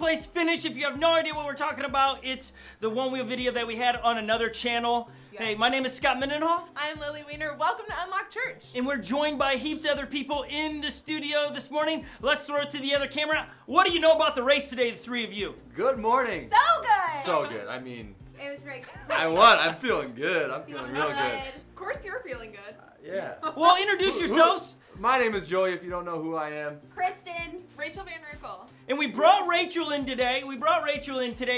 place finish. If you have no idea what we're talking about, it's the one wheel video that we had on another channel. Yes. Hey, my name is Scott Mendenhall. I'm Lily Weiner. Welcome to Unlock Church. And we're joined by heaps of other people in the studio this morning. Let's throw it to the other camera. What do you know about the race today, the three of you? Good morning. So good. So good. I mean, It was very good. I won. I'm feeling good. I'm feeling real good. Of course you're feeling good. Yeah. Well, introduce yourselves. My name is Joey, if you don't know who I am. Kristen. Rachel Van Rickle. And we brought Rachel in today.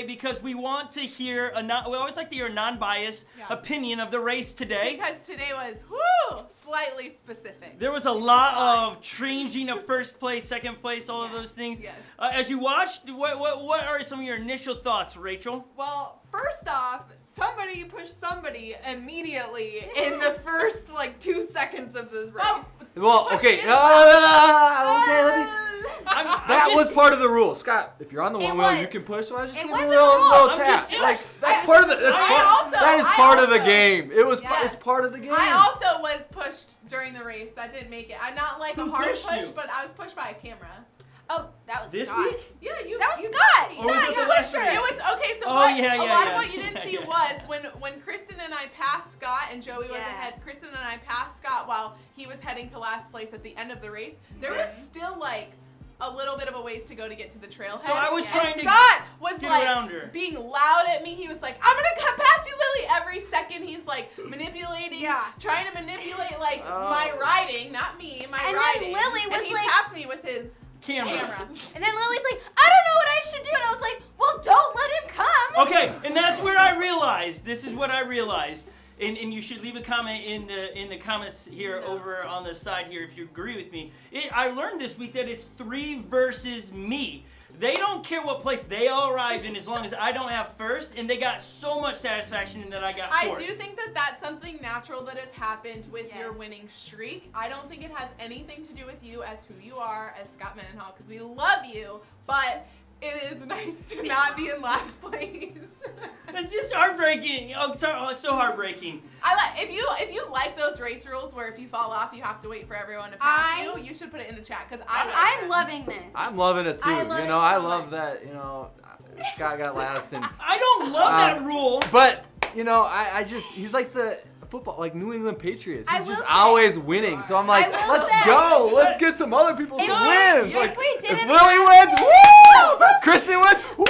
Because we want to hear we always like to hear a non-biased opinion of the race today. Because today was, slightly specific. There was a lot of changing of first place, second place, all of those things. Yes. As you watched, what are some of your initial thoughts, Rachel? Well, first off, somebody pushed somebody immediately in the first, 2 seconds of this race. Well, okay. Okay, let me. That was part of the rule. Scott, if you're on the one wheel, you can push. So I just It give was a a little rule. tap. That's I- part of the. I That is part of the also- game. It was. Yes. It's part of the game. I also was pushed during the race. That didn't make it. I'm not like Who a hard pushed push, you? but I was pushed by a camera. Oh, that was This Scott. week? Yeah, you. That was you Scott. got me. Or was it the last race? It was okay. So Oh, what, yeah, a yeah, lot yeah. of what you didn't see Yeah. was when Kristen and I passed Scott and Joey was Yeah. ahead. Kristen and I passed Scott while he was heading to last place at the end of the race. There was still a little bit of a ways to go to get to the trailhead. So I was trying to Scott was get around her. being loud at me. He was like, "I'm gonna come past you, Lily." Every second he's manipulating, trying to manipulate my riding, not me, my And then riding. Lily was and he like- taps me with his Camera. And then Lily's like, I don't know what I should do. And I was like, well, don't let him come. Okay, and that's where I realized. This is what I realized. And you should leave a comment in the comments here over on the side here if you agree with me. I learned this week that it's 3 versus me. They don't care what place they all arrive in as long as I don't have first, and they got so much satisfaction in that I got fourth. I do think that that's something natural that has happened with your Yes. winning streak. I don't think it has anything to do with you as who you are as Scott Mendenhall, because we love you, but it is nice to not be in last place. It's just heartbreaking. Oh, so heartbreaking. If you like those race rules where if you fall off you have to wait for everyone to pass you should put it in the chat because I'm loving this. I'm loving it too. I love it so I love much. that. Scott got last, and I don't love that rule. but I just he's like the football, like New England Patriots. I He's will just say- always winning. So I'm like, I will let's say- go. Let's get some other people's If wins. we Like, didn't if Lily wins, woo! Kristen wins, woo!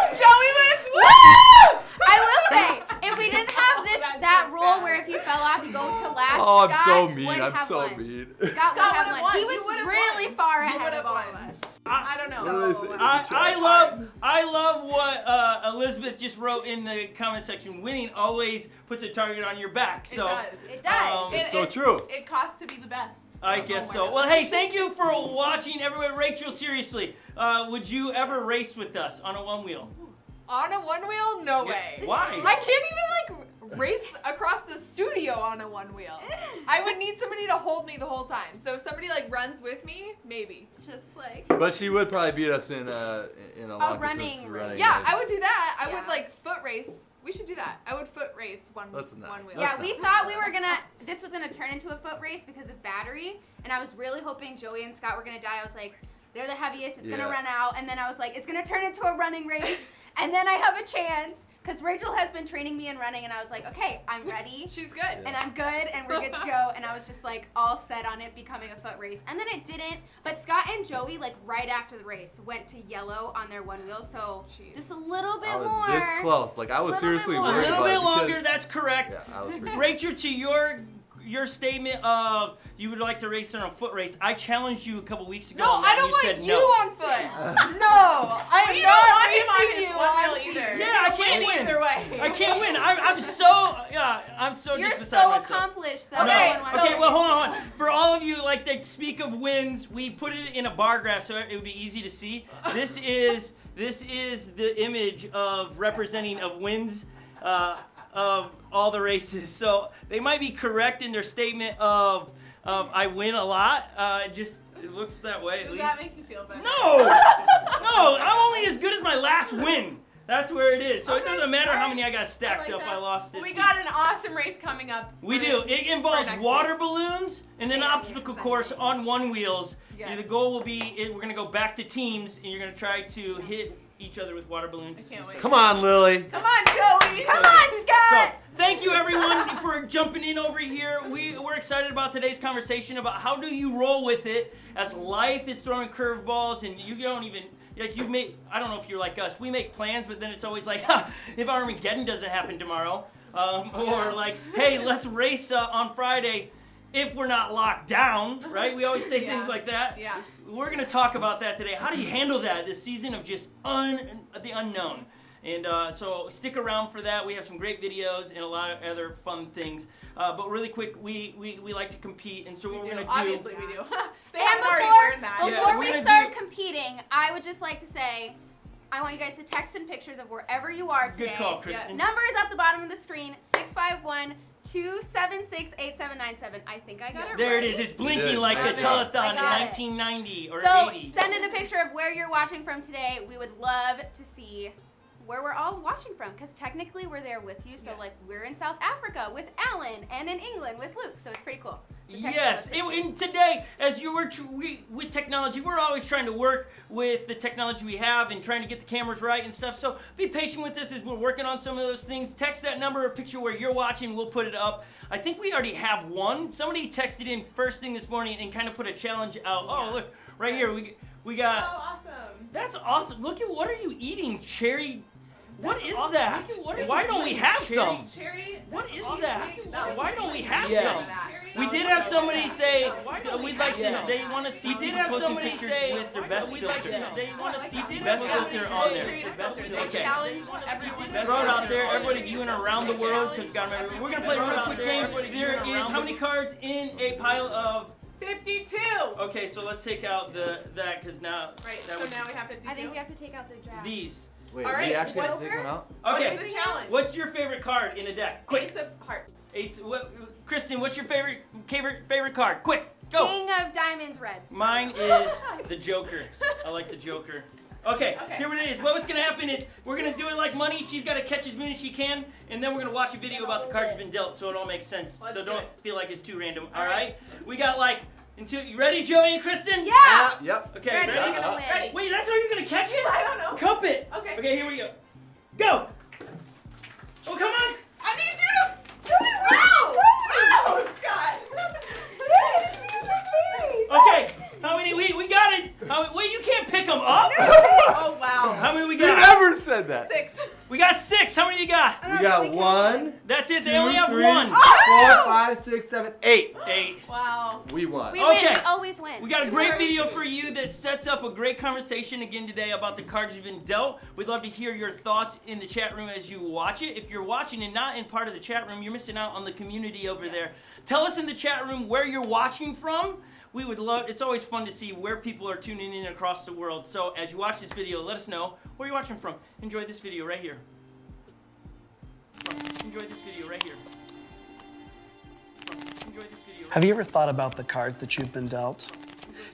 Joey wins. Woo! I will say, if we didn't have that rule where if you fell off, you go to last. Oh, I'm Scott so mean. would I'm have so won. mean. Scott would Scott have would've won. won. He You was would've really won. far You ahead would've of all won. of us. I don't know. What do they say? I love what Elizabeth just wrote in the comment section. Winning always puts a target on your back. So It does. It's so true. It costs to be the best. I guess so. Well, hey, thank you for watching, everyone. Rachel, seriously, would you ever race with us on a one wheel? On a one wheel? No way. Why? I can't even race across the studio on a one wheel. I would need somebody to hold me the whole time. So if somebody runs with me, maybe. Just like. But she would probably beat us in a long running distance race. running Yeah, race. I would do that. I Yeah. would foot race. We should do that. I would foot race one wheel. Yeah, we thought this was gonna turn into a foot race because of battery, and I was really hoping Joey and Scott were gonna die. I was like, they're the heaviest, it's gonna run out, and then I was like, it's gonna turn into a running race, and then I have a chance, because Rachel has been training me in running, and I was like, okay, I'm ready. She's good. And I'm good, and we're good to go, and I was just all set on it becoming a foot race. And then it didn't, but Scott and Joey, right after the race, went to yellow on their one wheel, so just a little bit I was more. this close. I was Little seriously bit more. A worried little about bit it longer, because- that's correct. Yeah, I was freaking. Rachel, to your statement of you would like to race on a foot race, I challenged you a couple weeks ago. No, on that, I and don't you want said you no. on foot. No, I'm You not don't want him on racing his you one on wheel either. Yeah, I can't You're win. Either way. I can't win. I'm so You're just beside so myself. accomplished that Okay, no one wants Okay, to well, race hold you. on. For all of you that speak of wins, we put it in a bar graph so it would be easy to see. This is the image of representing of wins of all the races. So they might be correct in their statement of I win a lot. It looks that way at Does least. that make you feel better? No, I'm only as good as my last win. That's where it is. So it doesn't matter how many I got stacked up. I lost this We week. got an awesome race coming up. We do. It involves next water balloons and an Yeah, obstacle yes, course on one wheels. Yes. The goal will be we're going to go back to teams, and you're going to try to hit each other with water balloons. I can't wait. Come on, Lily. Come on, Joey. So Come on, So, Scott! thank you everyone for jumping in over here. We're excited about today's conversation about how do you roll with it as life is throwing curveballs and you don't even, like you make, I don't know if you're like us, we make plans, but then it's always like, if Armageddon doesn't happen tomorrow, or like, hey, let's race on Friday if we're not locked down, right? We always say things like that. Yeah. We're gonna talk about that today. How do you handle that this season of just the unknown? And so stick around for that. We have some great videos and a lot of other fun things. But really quick, we like to compete, and so what we're gonna do. Obviously we do. They And haven't already learned that. Yeah, before we're we gonna start do- competing, I would just like to say, I want you guys to text in pictures of wherever you are today. Good call, Kristen. Number is at the bottom of the screen, 651-276-8797. I think I got it right. There it is. It's blinking Good. like a Nice job. telethon I in got it. 1990 or So 80. send in a picture of where you're watching from today. We would love to see where we're all watching from, because technically we're there with you. So Yes. like we're in South Africa with Alan and in England with Luke. So it's pretty cool. So text Yes, us those pictures. and today, as you were with technology, we're always trying to work with the technology we have and trying to get the cameras right and stuff. So be patient with us as we're working on some of those things. Text that number or picture where you're watching. We'll put it up. I think we already have one. Somebody texted in first thing this morning and kind of put a challenge out. Oh, look, right here. We got. Oh, awesome. That's awesome. Look at what are you eating? Cherry. What That's is awesome. that? Look at Why don't we have some? Cherry. What is cheesecake. that? was Why don't we have really some? good. We That did was have so somebody good. say Why that don't we'd we like have to. some? They want to see. We did people have posting somebody pictures say with their best we'd like filter. to- They want to see Best best filter filter on on there. there. Best filter. They Okay. challenge everyone. Throw it out there, everybody viewing around the world. Because we're gonna play a real quick game. There is how many cards in a pile of? 52. Okay, so let's take out that because now. Right. that So would- now we have 52. I think we have to take out the draft. These. Wait, All we right, actually have to what's take one out? Okay. What's the challenge? What's your favorite card in a deck? Quick. Ace of Hearts. Kristen, what's your favorite card? Quick, go. King of Diamonds, red. Mine is the Joker. I like the Joker. Okay, Okay. here it is. What's gonna happen is we're gonna do it like money. She's gotta catch as many as she can, and then we're gonna watch a video about the cards been dealt, so it all makes sense. Let's So do don't it. feel like it's too random. All All right. right. We got like until you ready, Joey and Kristen? Yeah! Yep. Okay, Ready, ready? we're gonna win. Ready. Wait, that's how you're gonna catch it? I don't know. Cup it. Okay. Okay, here we go. Go. Oh, come on. I need you to do it right. Wow, Scott. Okay. How many? We got it. Wait, you can't pick them up. Oh wow. How many we You got? never said that. 6. We got 6. How many you got? We got 1, That's it. 2, They only have 3, one. 4, 5, 6, 7, 8. 8. Wow. We won. We win. Okay. We always win. We got a great video for you that sets up a great conversation again today about the cards you've been dealt. We'd love to hear your thoughts in the chat room as you watch it. If you're watching and not in part of the chat room, you're missing out on the community over there. Tell us in the chat room where you're watching from. We would love, it's always fun to see where people are tuning in across the world. So as you watch this video, let us know where you're watching from. Enjoy this video right here. Enjoy this video right here. Enjoy this video right Have you ever thought about the cards that you've been dealt?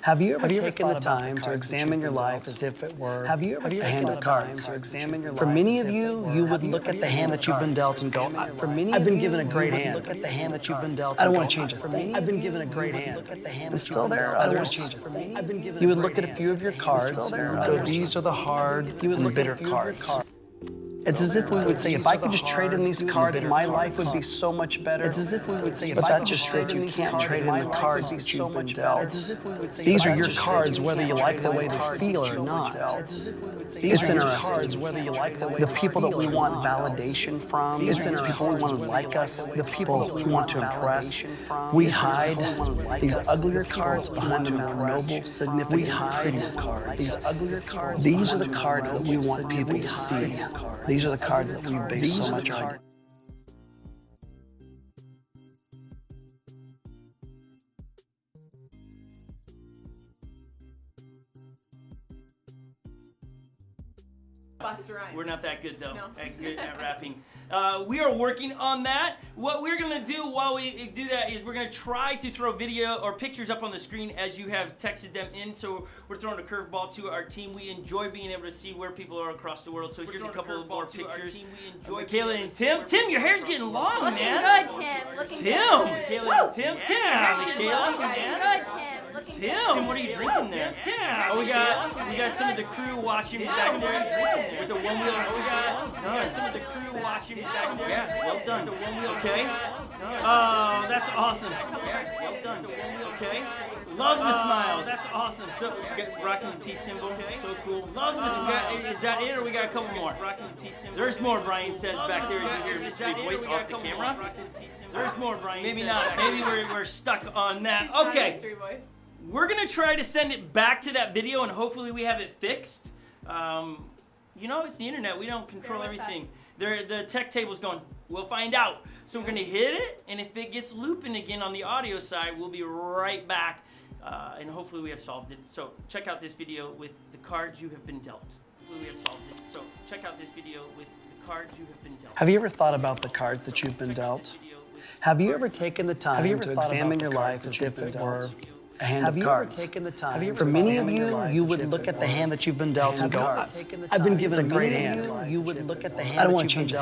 Have you ever taken the time to examine your life as if it were a hand of cards? For many of you, you would look at the hand that you've been dealt and go, I've been given a great hand. Look at the hand that you've been dealt. I don't want to change a thing. I've been given a great hand. And still there are others. You would look at a few of your cards and go, these are the hard and bitter cards. It's as if we would say, if I could just trade in these cards, my life would be so much better. It's as if we would say, but that's just it. You can't trade in the cards that you've been dealt. These are your cards, whether you like the way they feel or not. It's interesting. The people that we want validation from, it's the people who want to like us, the people that we want to impress. We hide these uglier cards behind the more noble, significant, prettier cards. These are the cards that we want people to see. These are the cards that we base so much on. Buster Rhymes. We're not that good though. No. Good at rapping. We are working on that. What we're gonna do while we do that is we're gonna try to throw video or pictures up on the screen as you have texted them in. So we're throwing a curveball to our team. We enjoy being able to see where people are across the world. So here's a couple more pictures. Kayla and Tim. Tim, your hair's getting long, Looking man. good, Tim. Looking Tim. good. Kayla and Tim. Tim, Looking Kayla. good, Tim. looking Tim, good. what are you drinking there? Tim, oh, we got some of the crew watching back there with the one wheel. Oh, we got some of the crew watching back there. Yeah, well done. The one wheel. Okay. Oh, that's awesome. Yeah, well done. The one wheel. Okay. Love the smiles. That's awesome. So, rocking the peace symbol. Okay. So cool. Love the smiles. Is that it, or we got a couple more? Rocking the peace symbol. There's more. Brian says back there. As you hear mystery voice off the camera. There's more. Brian. Maybe not. Maybe we're stuck on that. Okay. Mystery voice. We're gonna try to send it back to that video, and hopefully we have it fixed. You know, it's the internet. We don't control Bear with everything. us. The tech table's going. We'll find out. So we're gonna hit it, and if it gets looping again on the audio side, we'll be right back, and hopefully we have solved it. So check out this video with the cards you have been dealt. Hopefully we have solved it. So check out this video with the cards you have been dealt. Have you ever thought about the cards that you've been dealt? Have you ever taken the time to examine your life as if it were a hand of cards? For many of you, you would look at the hand that you've been dealt and go, I've been given a great hand. You would look at the hand I don't want to change it.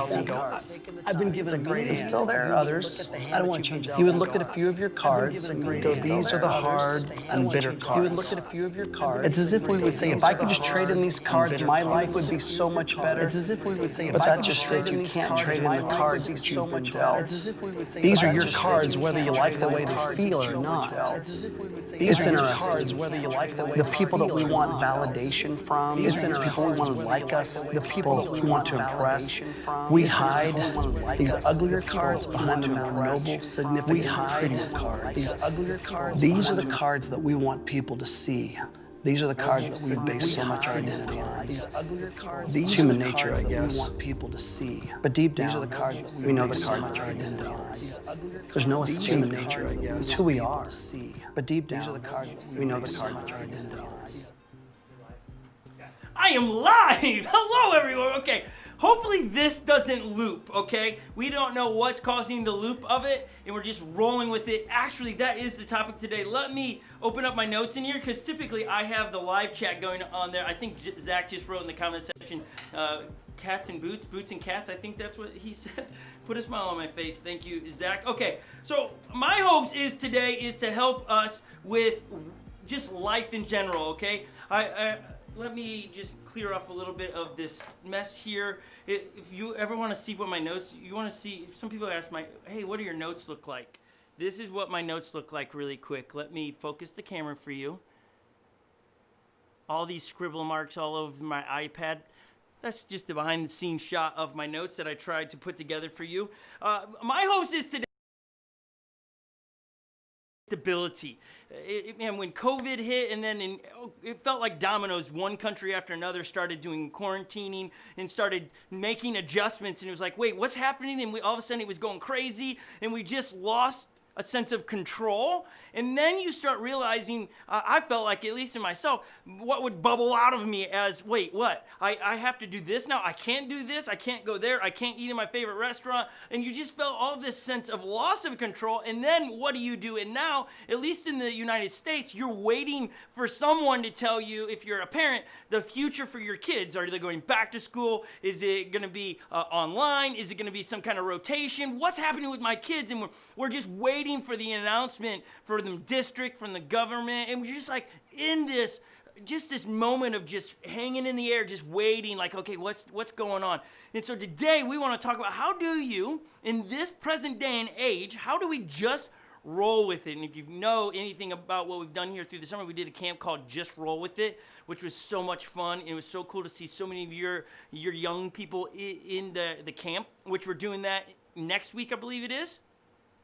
I've been given a great hand. Still there are others. I don't want to change it. You would look at a few of your cards and go, these are the hard and bitter cards. You would look at a few of your cards. It's as if we would say, if I could just trade in these cards, my life would be so much better. It's as if we would say, but that's just it. You can't trade in the cards that you've been dealt. These are your cards, whether you like the way they feel or not. It's interesting. Whether you like the people that we want validation from, it's the people we want to like us, the people that we want to impress. We hide these uglier cards behind the more noble, significant, prettier cards. These are the cards that we want people to see. These are the cards that we base so much our identity on. These human nature, I guess. We want people to see, but deep down, these are the cards that we know the cards that our identity on. There's no human nature, I guess. It's who we are. But deep down, these are the cards that we know the cards that our identity on. I am live! Hello, everyone! Okay, hopefully this doesn't loop, okay? We don't know what's causing the loop of it, and we're just rolling with it. Actually, that is the topic today. Let me open up my notes in here, because typically I have the live chat going on there. I think Zach just wrote in the comment section, cats and boots, boots and cats. I think that's what he said. Put a smile on my face. Thank you, Zach. Okay, so my hopes today is to help us with just life in general, okay? Let me just clear off a little bit of this mess here. If you ever want to see what my notes, you want to see, some people ask hey, what do your notes look like? This is what my notes look like really quick. Let me focus the camera for you. All these scribble marks all over my iPad. That's just the behind the scenes shot of my notes that I tried to put together for you. My hopes is today. Stability. Man, when COVID hit, and then it felt like dominoes. One country after another started doing quarantining and started making adjustments, and it was like, wait, what's happening? And all of a sudden it was going crazy, and we just lost a sense of control. And then you start realizing, I felt like, at least in myself, what would bubble out of me as, wait, what? I have to do this now? I can't do this? I can't go there? I can't eat in my favorite restaurant? And you just felt all this sense of loss of control. And then what do? And now, at least in the United States, you're waiting for someone to tell you, if you're a parent, the future for your kids. Are they going back to school? Is it going to be online? Is it going to be some kind of rotation? What's happening with my kids? And we're just waiting for the announcement for the district, from the government, and we're just like in this moment of just hanging in the air, just waiting, like, okay, what's going on? And so today we want to talk about, how do you, in this present day and age, how do we just roll with it? And if you know anything about what we've done here through the summer, we did a camp called Just Roll With It, which was so much fun. It was so cool to see so many of your young people in the camp, which we're doing that next week, I believe it is.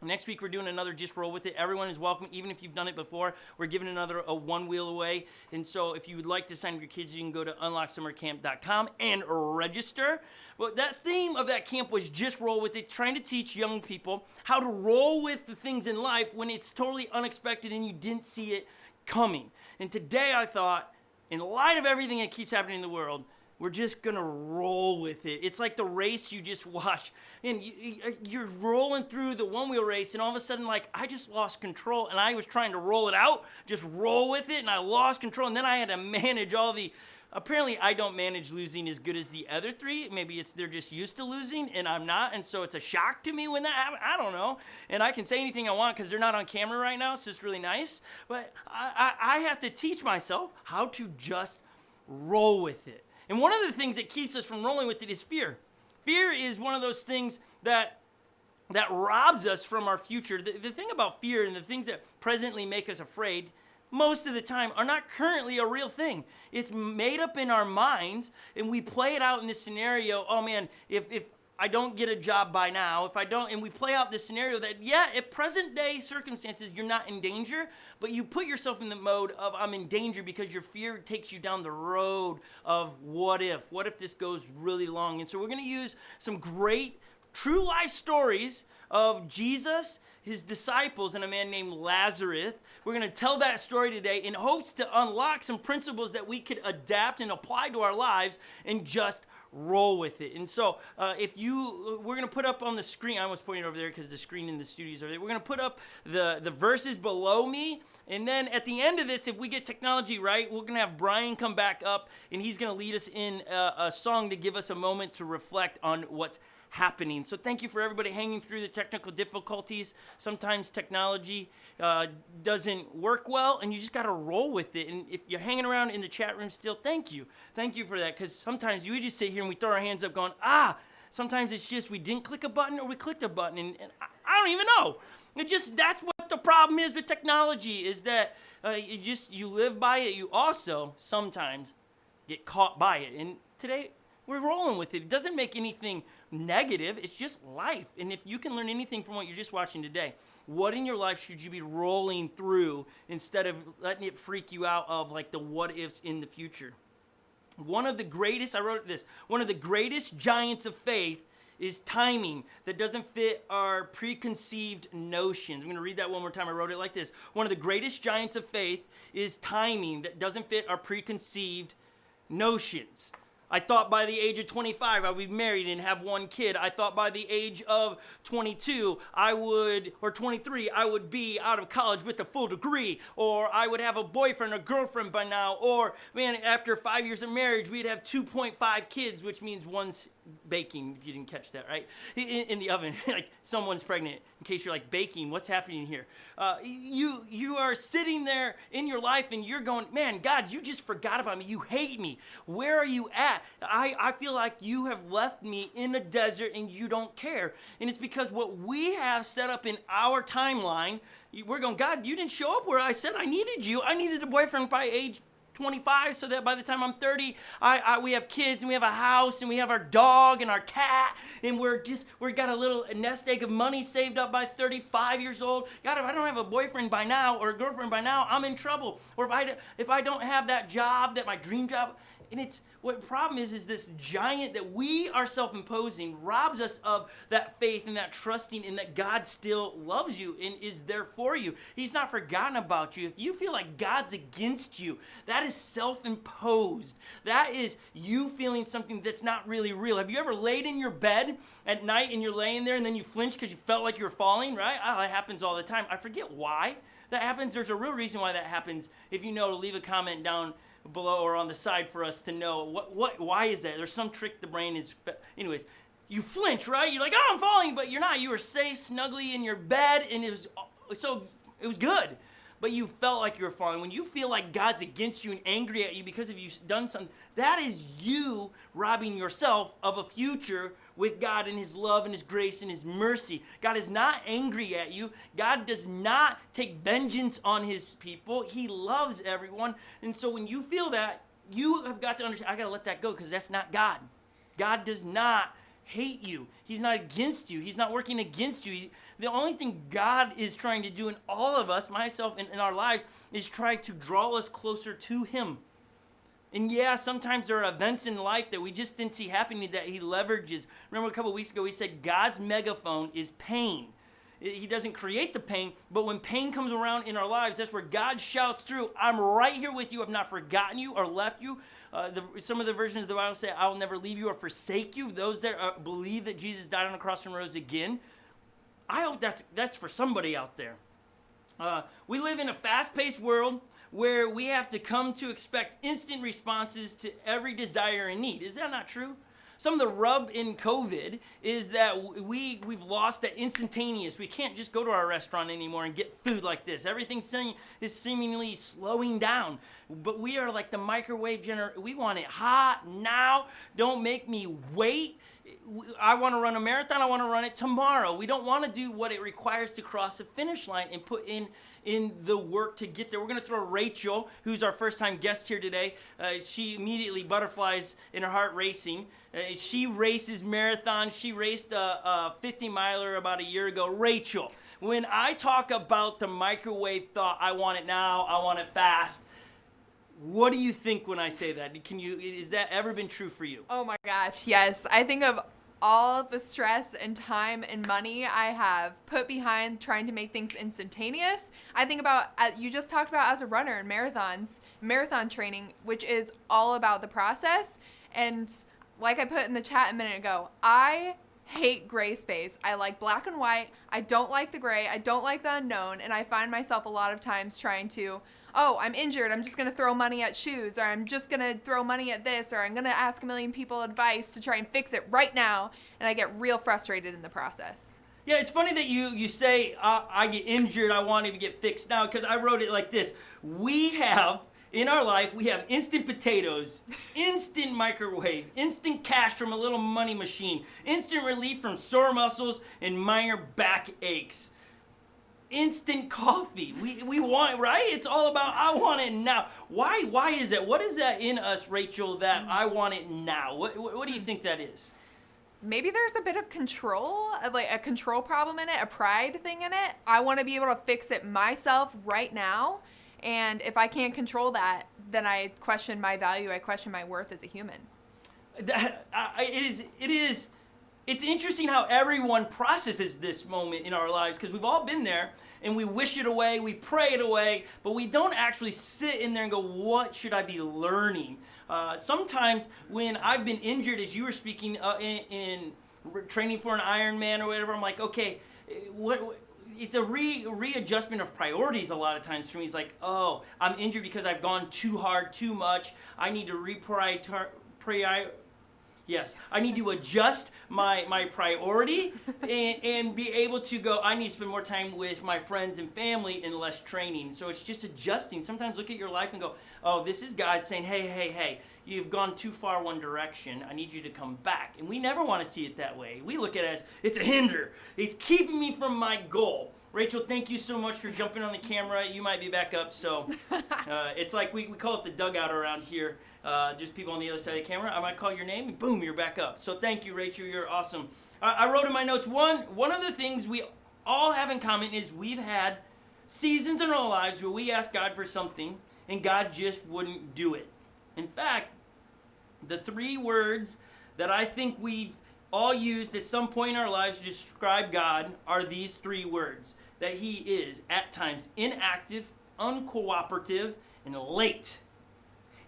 Next week, we're doing another Just Roll With It. Everyone is welcome, even if you've done it before. We're giving a one wheel away. And so if you would like to sign up your kids, you can go to unlocksummercamp.com and register. Well, that theme of that camp was Just Roll With It, trying to teach young people how to roll with the things in life when it's totally unexpected and you didn't see it coming. And today I thought, in light of everything that keeps happening in the world, we're just gonna roll with it. It's like the race you just watched, and you're rolling through the one-wheel race, and all of a sudden, like, I just lost control, and I was trying to roll it out, just roll with it, and I lost control, and then I had to manage all the. Apparently, I don't manage losing as good as the other three. Maybe they're just used to losing, and I'm not, and so it's a shock to me when that happens. I don't know, and I can say anything I want because they're not on camera right now, so it's really nice. But I have to teach myself how to just roll with it. And one of the things that keeps us from rolling with it is fear. Fear is one of those things that robs us from our future. The thing about fear and the things that presently make us afraid most of the time are not currently a real thing. It's made up in our minds, and we play it out in this scenario. Oh man, if I don't get a job by now, if I don't, and we play out this scenario that, yeah, at present day circumstances, you're not in danger, but you put yourself in the mode of I'm in danger because your fear takes you down the road of what if this goes really long. And so we're going to use some great true life stories of Jesus, his disciples, and a man named Lazarus. We're going to tell that story today in hopes to unlock some principles that we could adapt and apply to our lives and just roll with it. And so we're going to put up on the screen, I almost pointed over there because the screen in the studio is over there. We're going to put up the verses below me. And then at the end of this, if we get technology right, we're going to have Brian come back up, and he's going to lead us in a song to give us a moment to reflect on what's happening. So thank you for everybody hanging through the technical difficulties. Sometimes technology doesn't work well, and you just got to roll with it. And if you're hanging around in the chat room still, thank you for that, because sometimes we just sit here and we throw our hands up going, sometimes it's just we didn't click a button or we clicked a button, and I don't even know. That's what the problem is with technology, is that you live by it. You also sometimes get caught by it. And today we're rolling with it. It doesn't make anything negative. It's just life. And if you can learn anything from what you're just watching today, what in your life should you be rolling through instead of letting it freak you out of like the what ifs in the future? One of the greatest giants of faith is timing that doesn't fit our preconceived notions. I'm going to read that one more time. I wrote it like this. One of the greatest giants of faith is timing that doesn't fit our preconceived notions. I thought by the age of 25 I would be married and have one kid. I thought by the age of 22 or 23 I would be out of college with a full degree, or I would have a boyfriend or girlfriend by now, or man, after 5 years of marriage we'd have 2.5 kids, which means one's baking, if you didn't catch that, right? In the oven, like someone's pregnant. In case you're like, baking, what's happening here? You are sitting there in your life and you're going, man, God, you just forgot about me. You hate me. Where are you at? I feel like you have left me in a desert and you don't care. And it's because what we have set up in our timeline, we're going, God, you didn't show up where I said I needed you. I needed a boyfriend by age 25 so that by the time I'm 30, we have kids and we have a house and we have our dog and our cat, and we got a little nest egg of money saved up by 35 years old. God, if I don't have a boyfriend by now or a girlfriend by now, I'm in trouble. Or if I don't have that job, that my dream job. And it's what the problem is this giant that we are self-imposing robs us of that faith and that trusting in that God still loves you and is there for you. He's not forgotten about you. If you feel like God's against you, that is self-imposed. That is you feeling something that's not really real. Have you ever laid in your bed at night and you're laying there and then you flinch because you felt like you were falling, right? That happens all the time. I forget why that happens. There's a real reason why that happens. If you know, leave a comment down below or on the side for us to know why is that. There's some trick the brain is. Anyways, you flinch, right? You're like, oh, I'm falling, but you're not. You were safe, snugly in your bed, and it was good. But you felt like you were falling. When you feel like God's against you and angry at you because of you done something, that is you robbing yourself of a future with God and his love and his grace and his mercy. God is not angry at you. God does not take vengeance on his people. He loves everyone. And so when you feel that, you have got to understand, I got to let that go because that's not God. God does not hate you. He's not against you. He's not working against you. The only thing God is trying to do in all of us, myself and in our lives, is try to draw us closer to him. And yeah, sometimes there are events in life that we just didn't see happening that he leverages. Remember a couple weeks ago, he said God's megaphone is pain. He doesn't create the pain, but when pain comes around in our lives, that's where God shouts through, I'm right here with you. I've not forgotten you or left you. Some of the versions of the Bible say, I will never leave you or forsake you. Those that believe that Jesus died on the cross and rose again. I hope that's for somebody out there. We live in a fast-paced world where we have to come to expect instant responses to every desire and need. Is that not true? Some of the rub in COVID is that we've lost that instantaneous. We can't just go to our restaurant anymore and get food like this. Everything is seemingly slowing down. But we are like the microwave generation. We want it hot now. Don't make me wait. I want to run a marathon. I want to run it tomorrow. We don't want to do what it requires to cross the finish line and put in the work to get there. We're going to throw Rachel, who's our first-time guest here today. She immediately butterflies in her heart racing. She races marathons. She raced a 50-miler about a year ago. Rachel, when I talk about the microwave thought, I want it now, I want it fast, what do you think when I say that? Is that ever been true for you? Oh my gosh, yes. I think of all the stress and time and money I have put behind trying to make things instantaneous. I think about, you just talked about as a runner in marathons, marathon training, which is all about the process. And like I put in the chat a minute ago, I hate gray space. I like black and white. I don't like the gray. I don't like the unknown. And I find myself a lot of times trying to, oh, I'm injured, I'm just going to throw money at shoes, or I'm just going to throw money at this, or I'm going to ask a million people advice to try and fix it right now, and I get real frustrated in the process. Yeah, it's funny that you say, I get injured, I want it to get fixed now, because I wrote it like this. In our life, we have instant potatoes, instant microwave, instant cash from a little money machine, instant relief from sore muscles and minor back aches. Instant coffee. We want, right? It's all about I want it now. Why is that? What is that in us, Rachel, that I want it now? What do you think that is? Maybe there's a bit of control, like a control problem in it, a pride thing in it. I want to be able to fix it myself right now. And if I can't control that, then I question my value. I question my worth as a human. It's interesting how everyone processes this moment in our lives, because we've all been there and we wish it away, we pray it away, but we don't actually sit in there and go, what should I be learning? Sometimes when I've been injured, as you were speaking in training for an Ironman or whatever, I'm like, okay, it's a readjustment of priorities a lot of times for me. It's like, oh, I'm injured because I've gone too hard, too much. I need to Yes, I need to adjust my priority and be able to go, I need to spend more time with my friends and family and less training. So it's just adjusting. Sometimes look at your life and go, oh, this is God saying, hey, you've gone too far one direction. I need you to come back. And we never want to see it that way. We look at it as, it's a hinder. It's keeping me from my goal. Rachel, thank you so much for jumping on the camera. You might be back up. So it's like we call it the dugout around here. Just people on the other side of the camera. I might call your name and boom, you're back up. So thank you, Rachel. You're awesome. I wrote in my notes, one of the things we all have in common is we've had seasons in our lives where we asked God for something and God just wouldn't do it. In fact, the 3 words that I think we've all used at some point in our lives to describe God are these 3 words. That He is, at times, inactive, uncooperative, and late.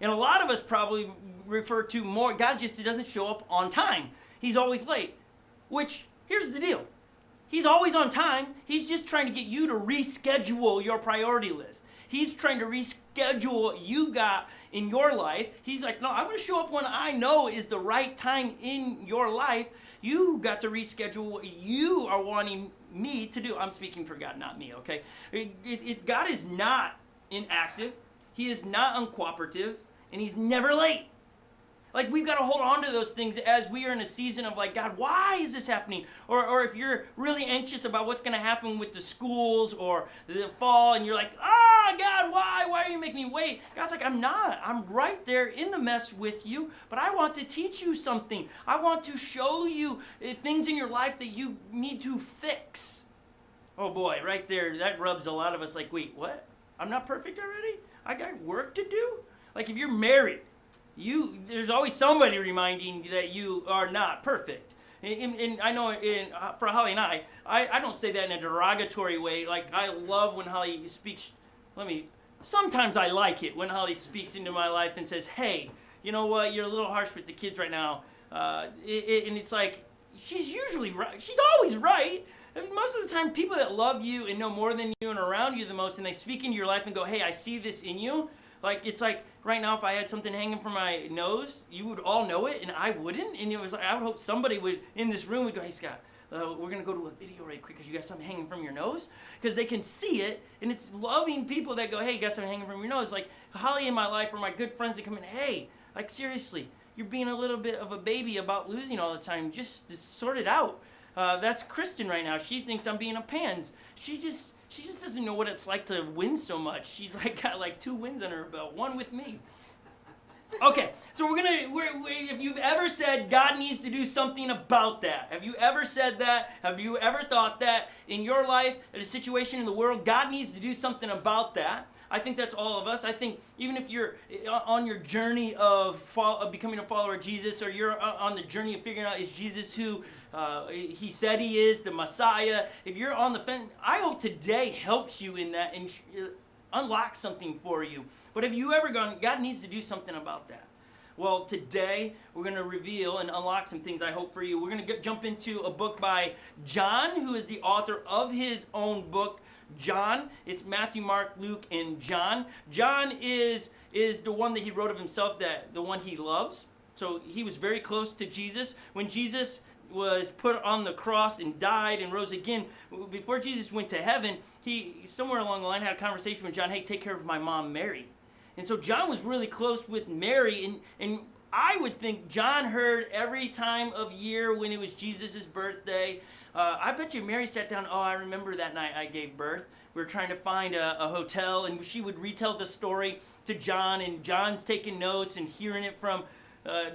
And a lot of us probably refer to more, God just doesn't show up on time. He's always late. Which, here's the deal. He's always on time. He's just trying to get you to reschedule your priority list. He's trying to reschedule what you got in your life. He's like, no, I'm going to show up when I know is the right time in your life. You got to reschedule what you are wanting me to do. I'm speaking for God, not me, okay? God is not inactive. He is not uncooperative. And He's never late. Like, we've got to hold on to those things as we are in a season of like, God, why is this happening? Or if you're really anxious about what's going to happen with the schools or the fall and you're like, God, why are you making me wait? God's like, I'm not. I'm right there in the mess with you, but I want to teach you something. I want to show you things in your life that you need to fix. Oh boy, right there, that rubs a lot of us like, wait, what? I'm not perfect already? I got work to do? Like if you're married, there's always somebody reminding you that you are not perfect. And I know for Holly and I don't say that in a derogatory way. Like, I love when Holly speaks. Sometimes I like it when Holly speaks into my life and says, hey, you know what, you're a little harsh with the kids right now. And it's like, she's usually right. She's always right. I mean, most of the time, people that love you and know more than you and are around you the most, and they speak into your life and go, hey, I see this in you. Like, it's like, right now, if I had something hanging from my nose, you would all know it, and I wouldn't. And it was like, I would hope somebody would, in this room, would go, hey, Scott, we're going to go to a video right quick because you got something hanging from your nose. Because they can see it, and it's loving people that go, hey, you got something hanging from your nose. Like, Holly in my life are my good friends that come in, hey, like, seriously, you're being a little bit of a baby about losing all the time. Just sort it out. That's Kristen right now. She thinks I'm being a pans. She just doesn't know what it's like to win so much. She's like got like 2 wins under her belt, 1 with me. Okay, so if you've ever said God needs to do something about that, have you ever said that? Have you ever thought that in your life, in a situation in the world, God needs to do something about that? I think that's all of us. I think even if you're on your journey of becoming a follower of Jesus, or you're on the journey of figuring out is Jesus who he said he is, the Messiah, if you're on the fence, I hope today helps you in that and unlocks something for you. But have you ever gone, God needs to do something about that? Well, today we're going to reveal and unlock some things I hope for you. We're going to jump into a book by John, who is the author of his own book, John. It's Matthew, Mark, Luke, and John. John is the one that he wrote of himself, that the one he loves. So he was very close to Jesus. When Jesus was put on the cross and died and rose again, before Jesus went to heaven, he somewhere along the line had a conversation with John, hey, take care of my mom, Mary. And so John was really close with Mary, and I would think John heard every time of year when it was Jesus' birthday. I bet you Mary sat down, oh, I remember that night I gave birth. We were trying to find a hotel, and she would retell the story to John, and John's taking notes and hearing it from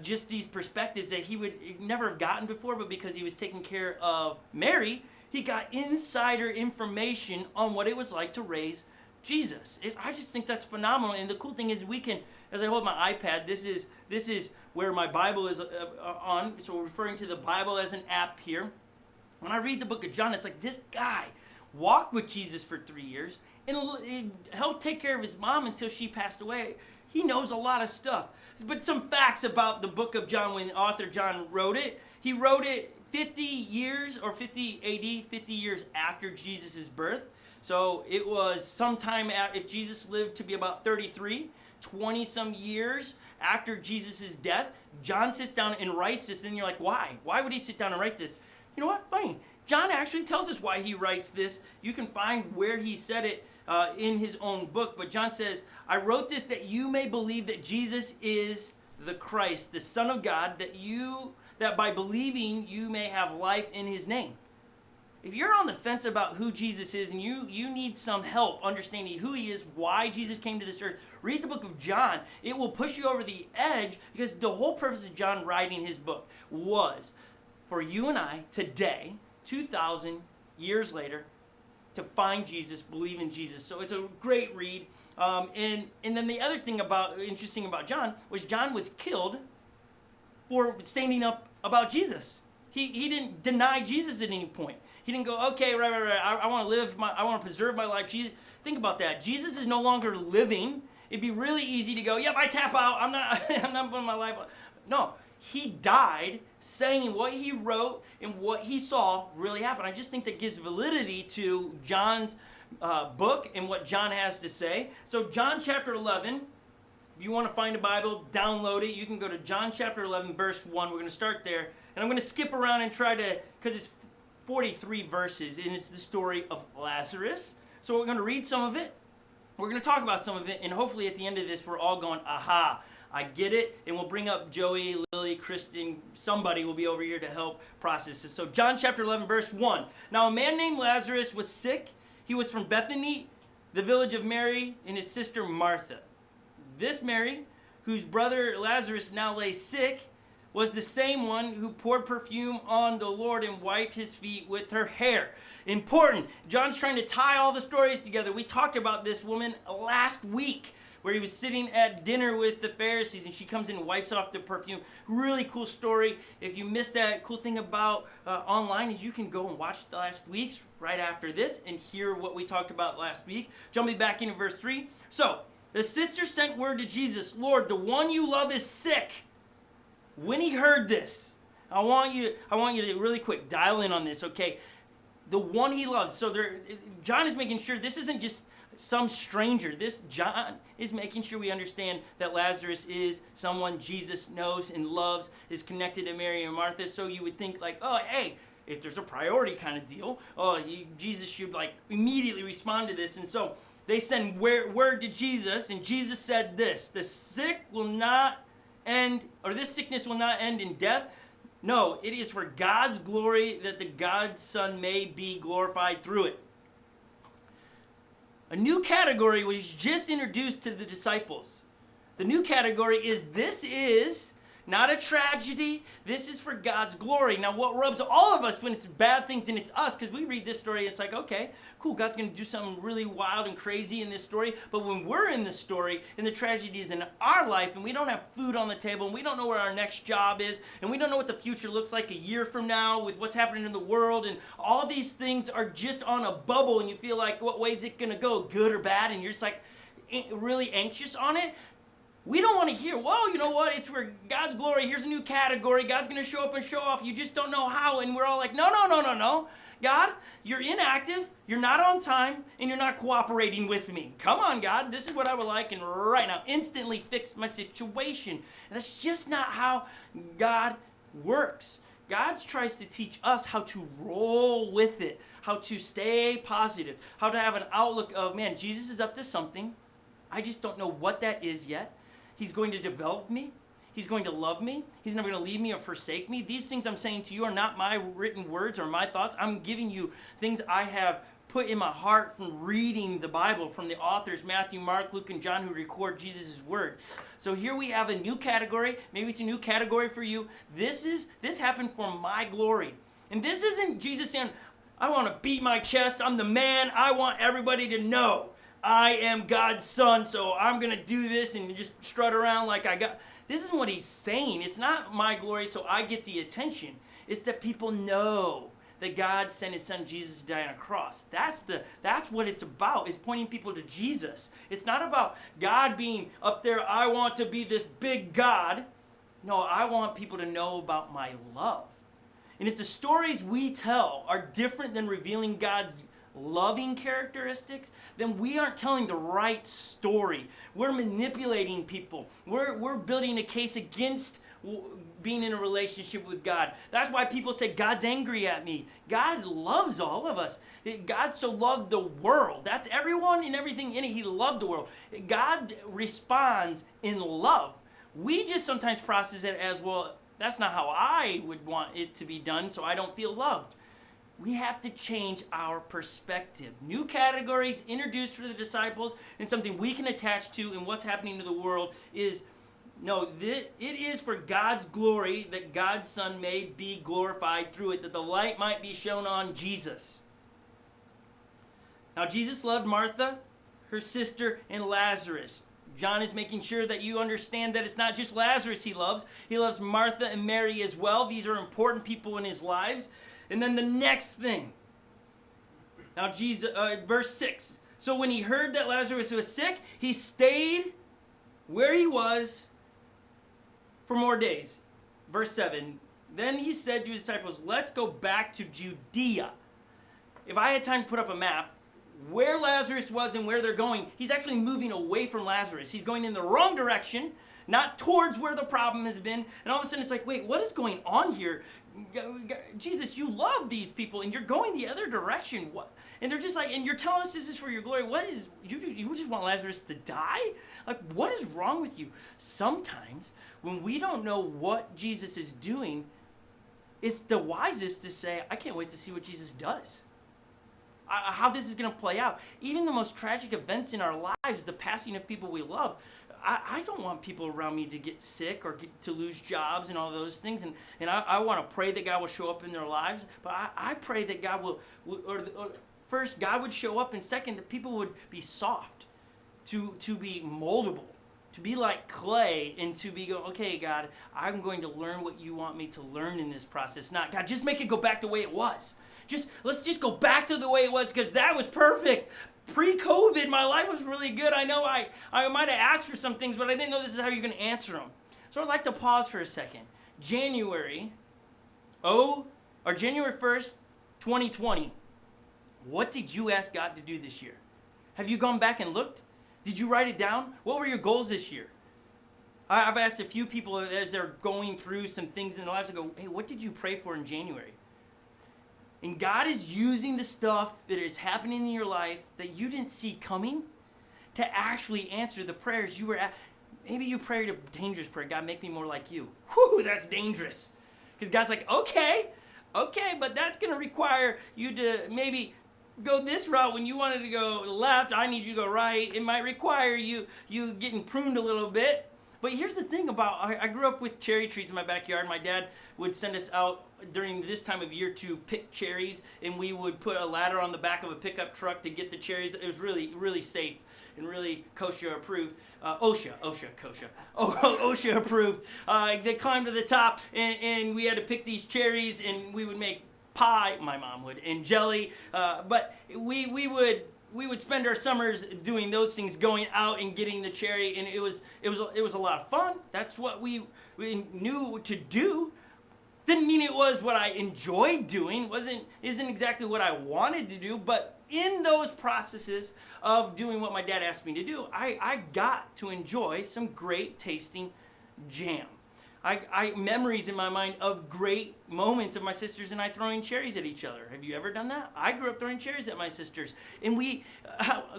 just these perspectives that he would never have gotten before, but because he was taking care of Mary, he got insider information on what it was like to raise Jesus. I just think that's phenomenal. And the cool thing is we can, as I hold my iPad, this is where my Bible is on. So we're referring to the Bible as an app here. When I read the book of John, it's like this guy walked with Jesus for 3 years and helped take care of his mom until she passed away. He knows a lot of stuff. But some facts about the book of John, when the author John wrote it, he wrote it 50 years or 50 AD, 50 years after Jesus' birth. So it was sometime if Jesus lived to be about 33, 20 some years after Jesus' death, John sits down and writes this, and you're like, why? Why would he sit down and write this? You know what? Funny. John actually tells us why he writes this. You can find where he said it in his own book, but John says, I wrote this that you may believe that Jesus is the Christ, the Son of God, that by believing you may have life in his name. If you're on the fence about who Jesus is and you need some help understanding who he is, why Jesus came to this earth, read the book of John. It will push you over the edge, because the whole purpose of John writing his book was for you and I today, 2,000 years later, to find Jesus, believe in Jesus. So it's a great read. And then the other thing interesting about John was killed for standing up about Jesus. He didn't deny Jesus at any point. He didn't go, okay, right. I want to preserve my life. Jesus, think about that. Jesus is no longer living. It'd be really easy to go, yep, I tap out. I'm not putting my life on. No, he died saying what he wrote and what he saw really happened. I just think that gives validity to John's book and what John has to say. So John chapter 11, if you want to find a Bible, download it. You can go to John chapter 11, verse 1. We're going to start there. And I'm going to skip around and try to, because it's 43 verses, and it's the story of Lazarus. So we're going to read some of it. We're going to talk about some of it, and hopefully at the end of this, we're all going, aha, I get it. And we'll bring up Joey, Lily, Kristen, somebody will be over here to help process this. So John chapter 11, verse 1. Now a man named Lazarus was sick. He was from Bethany, the village of Mary and his sister Martha. This Mary, whose brother Lazarus now lay sick, was the same one who poured perfume on the Lord and wiped his feet with her hair. Important. John's trying to tie all the stories together. We talked about this woman last week where he was sitting at dinner with the Pharisees, and she comes in and wipes off the perfume. Really cool story. If you missed that, cool thing about online is you can go and watch the last week's right after this and hear what we talked about last week. Jumping back into verse 3. So, the sister sent word to Jesus, Lord, the one you love is sick. When he heard this, I want you to really quick dial in on this, okay? The one he loves. So John is making sure this isn't just some stranger. John is making sure we understand that Lazarus is someone Jesus knows and loves, is connected to Mary and Martha. So you would think like, oh, hey, if there's a priority kind of deal, Jesus should like immediately respond to this. And so they send word to Jesus, and Jesus said this: this sickness will not end in death. No, it is for God's glory that the God's Son may be glorified through it. A new category was just introduced to the disciples. The new category is this is not a tragedy. This is for God's glory. Now, what rubs all of us when it's bad things and it's us, because we read this story, it's like, okay, cool, God's going to do something really wild and crazy in this story. But when we're in the story and the tragedy is in our life and we don't have food on the table and we don't know where our next job is and we don't know what the future looks like a year from now with what's happening in the world, and all these things are just on a bubble, and you feel like, what way is it going to go, good or bad? And you're just like really anxious on it. We don't want to hear, whoa, you know what, it's for God's glory, here's a new category, God's going to show up and show off, you just don't know how. And we're all like, no. God, you're inactive, you're not on time, and you're not cooperating with me. Come on, God, this is what I would like, and right now, instantly fix my situation. And that's just not how God works. God tries to teach us how to roll with it, how to stay positive, how to have an outlook of, man, Jesus is up to something. I just don't know what that is yet. He's going to develop me. He's going to love me. He's never going to leave me or forsake me. These things I'm saying to you are not my written words or my thoughts. I'm giving you things I have put in my heart from reading the Bible, from the authors Matthew, Mark, Luke, and John, who record Jesus' word. So here we have a new category. Maybe it's a new category for you. This happened for my glory. And this isn't Jesus saying, I want to beat my chest. I'm the man. I want everybody to know I am God's son, so I'm going to do this and just strut around like I got. This isn't what he's saying. It's not my glory so I get the attention. It's that people know that God sent his son Jesus to die on a cross. That's what it's about, is pointing people to Jesus. It's not about God being up there, I want to be this big God. No, I want people to know about my love. And if the stories we tell are different than revealing God's loving characteristics, then we aren't telling the right story. We're manipulating people. We're building a case against being in a relationship with God. That's why people say, God's angry at me. God loves all of us. God so loved the world. That's everyone and everything in it. He loved the world. God responds in love. We just sometimes process it as, well, that's not how I would want it to be done, so I don't feel loved. We have to change our perspective. New categories introduced for the disciples and something we can attach to in what's happening to the world is, no, it is for God's glory that God's Son may be glorified through it, that the light might be shown on Jesus. Now, Jesus loved Martha, her sister, and Lazarus. John is making sure that you understand that it's not just Lazarus he loves. He loves Martha and Mary as well. These are important people in his lives. And then the next thing. Now, Jesus, verse 6. So when he heard that Lazarus was sick, he stayed where he was for more days. Verse 7. Then he said to his disciples, let's go back to Judea. If I had time to put up a map, where Lazarus was and where they're going, he's actually moving away from Lazarus. He's going in the wrong direction, not towards where the problem has been. And all of a sudden it's like, wait, what is going on here? Jesus, you love these people and you're going the other direction. What? And they're just like, and you're telling us this is for your glory. What is, you just want Lazarus to die? Like, what is wrong with you? Sometimes when we don't know what Jesus is doing, it's the wisest to say, I can't wait to see what Jesus does. How this is going to play out. Even the most tragic events in our lives, the passing of people we love, I don't want people around me to get sick or to lose jobs and all those things. And I want to pray that God will show up in their lives. But I pray that God will, or first, God would show up. And second, that people would be soft to be moldable, to be like clay, and to be okay, God, I'm going to learn what you want me to learn in this process. Not, God, just make it go back the way it was. Let's just go back to the way it was, because that was perfect. Pre-COVID, my life was really good. I know I might have asked for some things, but I didn't know this is how you're going to answer them. So I'd like to pause for a second. January 1st, 2020. What did you ask God to do this year? Have you gone back and looked? Did you write it down? What were your goals this year? I've asked a few people as they're going through some things in their lives, I go, hey, what did you pray for in January? And God is using the stuff that is happening in your life that you didn't see coming to actually answer the prayers you were at. Maybe you prayed a dangerous prayer. God, make me more like you. Whew, that's dangerous. Because God's like, okay, but that's going to require you to maybe go this route when you wanted to go left. I need you to go right. It might require you getting pruned a little bit. But here's the thing about, I grew up with cherry trees in my backyard. My dad would send us out during this time of year to pick cherries, and we would put a ladder on the back of a pickup truck to get the cherries. It was really, really safe and really kosher approved. OSHA approved. They climbed to the top, and we had to pick these cherries, and we would make pie, my mom would, and jelly. But we would spend our summers doing those things, going out and getting the cherry, and it was a lot of fun. That's what we knew to do. Didn't mean it was what I enjoyed doing. Isn't exactly what I wanted to do, but in those processes of doing what my dad asked me to do, I got to enjoy some great tasting jam. I memories in my mind of great moments of my sisters and I throwing cherries at each other. Have you ever done that? I grew up throwing cherries at my sisters, and we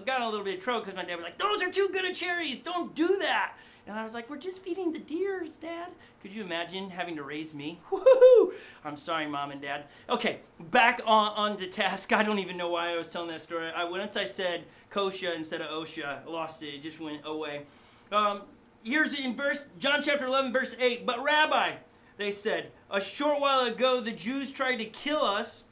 got in a little bit of trouble because my dad was like, "Those are too good of cherries. Don't do that." And I was like, "We're just feeding the deers, Dad." Could you imagine having to raise me? Woo-hoo! I'm sorry, Mom and Dad. Okay, back on to task. I don't even know why I was telling that story. Once I said kosher instead of OSHA, I lost it. It just went away. Here's in John chapter 11, verse 8. "But Rabbi," they said, "a short while ago the Jews tried to kill us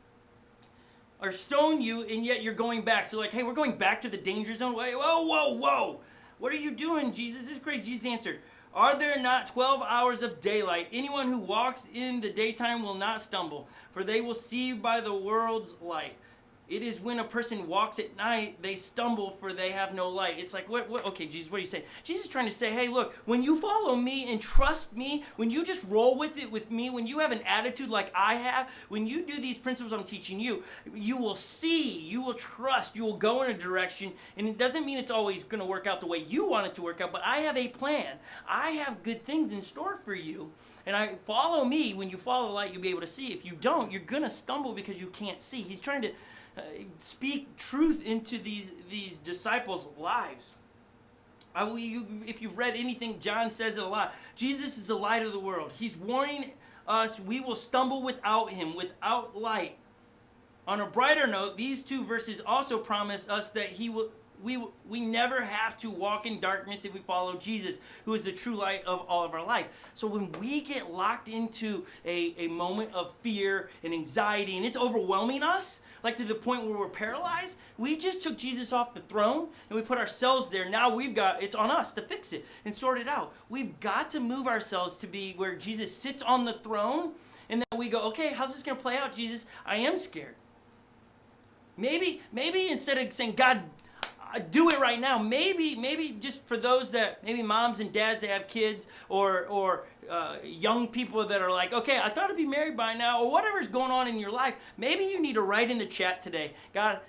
or stone you, and yet you're going back." So like, hey, we're going back to the danger zone. Wait, whoa. What are you doing, Jesus? This is crazy. Jesus answered, "Are there not 12 hours of daylight? Anyone who walks in the daytime will not stumble, for they will see by the world's light. It is when a person walks at night, they stumble, for they have no light." It's like, what? Okay, Jesus, what are you saying? Jesus is trying to say, hey, look, when you follow me and trust me, when you just roll with it with me, when you have an attitude like I have, when you do these principles I'm teaching you, you will see, you will trust, you will go in a direction, and it doesn't mean it's always going to work out the way you want it to work out, but I have a plan. I have good things in store for you. And I follow me. When you follow the light, you'll be able to see. If you don't, you're going to stumble because you can't see. He's trying to speak truth into these disciples' lives. If you've read anything, John says it a lot. Jesus is the light of the world. He's warning us we will stumble without him, without light. On a brighter note, these two verses also promise us that we never have to walk in darkness if we follow Jesus, who is the true light of all of our life. So when we get locked into a moment of fear and anxiety, and it's overwhelming us, like to the point where we're paralyzed, we just took Jesus off the throne and we put ourselves there. Now it's on us to fix it and sort it out. We've got to move ourselves to be where Jesus sits on the throne, and then we go, okay, how's this going to play out, Jesus? I am scared. Maybe instead of saying, God, do it right now. Maybe just for those that, maybe moms and dads that have kids, or young people that are like, okay, I thought I'd be married by now, or whatever's going on in your life. Maybe you need to write in the chat today, God,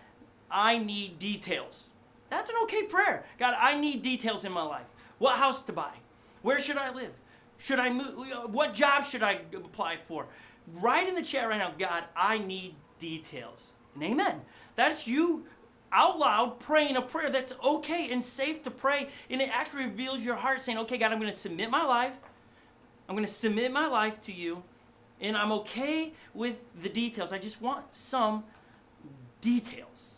I need details. That's an okay prayer. God, I need details in my life. What house to buy? Where should I live? Should I move? What job should I apply for? Write in the chat right now, God, I need details. And amen. That's you out loud praying a prayer that's okay and safe to pray, and it actually reveals your heart saying, okay, God, I'm going to submit my life. I'm going to submit my life to you, and I'm okay with the details. I just want some details.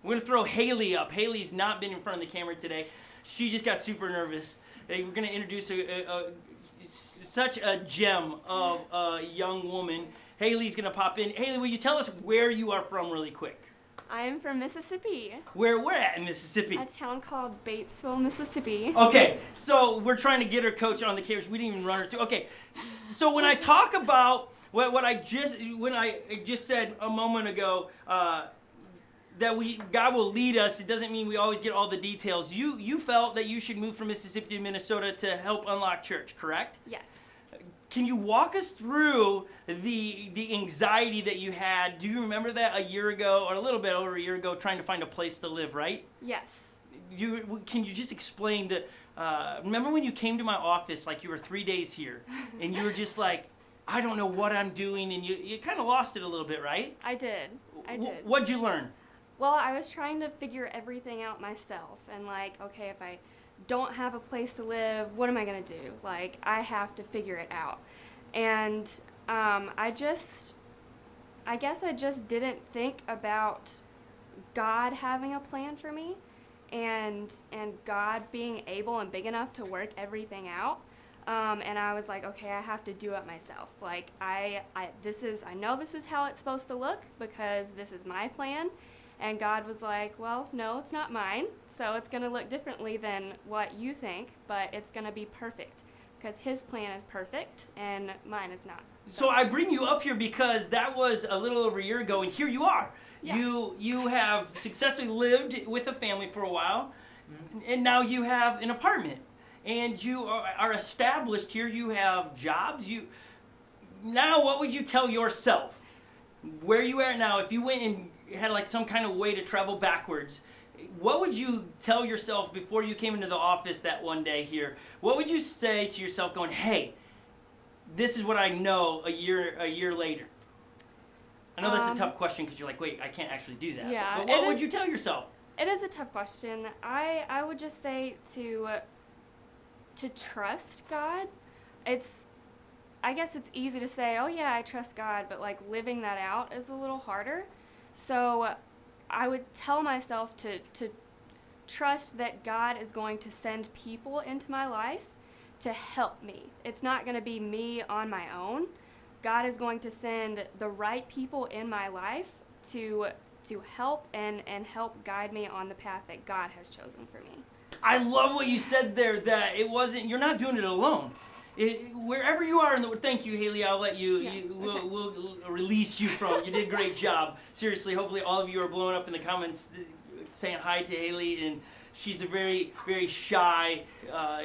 We're going to throw Haley up. Haley's not been in front of the camera today. She just got super nervous. We're going to introduce such a gem of a young woman. Haley's going to pop in. Haley, will you tell us where you are from really quick? I am from Mississippi. Where we're at in Mississippi? A town called Batesville, Mississippi. Okay, so we're trying to get her coach on the cameras. We didn't even run her through. Okay, so when I talk about when I just said a moment ago that God will lead us, it doesn't mean we always get all the details. You felt that you should move from Mississippi to Minnesota to help Unlock Church, correct? Yes. Can you walk us through the anxiety that you had? Do you remember that a year ago, or a little bit over a year ago, trying to find a place to live, right? Yes. Can you just explain remember when you came to my office like you were 3 days here, and you were just like, I don't know what I'm doing, and you kind of lost it a little bit, right? I did. What'd you learn? Well, I was trying to figure everything out myself, and like, okay, if I don't have a place to live, what am I gonna do? Like, I have to figure it out. And I guess I just didn't think about God having a plan for me, and God being able and big enough to work everything out. And I was like, okay, I have to do it myself. Like, I know this is how it's supposed to look because this is my plan. And God was like, well, no, it's not mine. So it's going to look differently than what you think, but it's going to be perfect because his plan is perfect and mine is not. So I bring you up here because that was a little over a year ago, and here you are. Yeah. You have successfully lived with a family for a while, and now you have an apartment. And you are established here. You have jobs. Now, what would you tell yourself? Where you are now, if you went and had like some kind of way to travel backwards, what would you tell yourself before you came into the office that one day here? What would you say to yourself going, hey, this is what I know a year later? I know that's a tough question because you're like, wait, I can't actually do that. Yeah. But what would you tell yourself? It is a tough question. I would just say to trust God. I guess it's easy to say, oh yeah, I trust God, but like living that out is a little harder. So I would tell myself to trust that God is going to send people into my life to help me. It's not going to be me on my own. God is going to send the right people in my life to help and help guide me on the path that God has chosen for me. I love what you said there, that you're not doing it alone. Wherever you are thank you, Haley, I'll let you, we'll release you from, you did a great job. Seriously, hopefully all of you are blowing up in the comments saying hi to Haley, and she's a very, very shy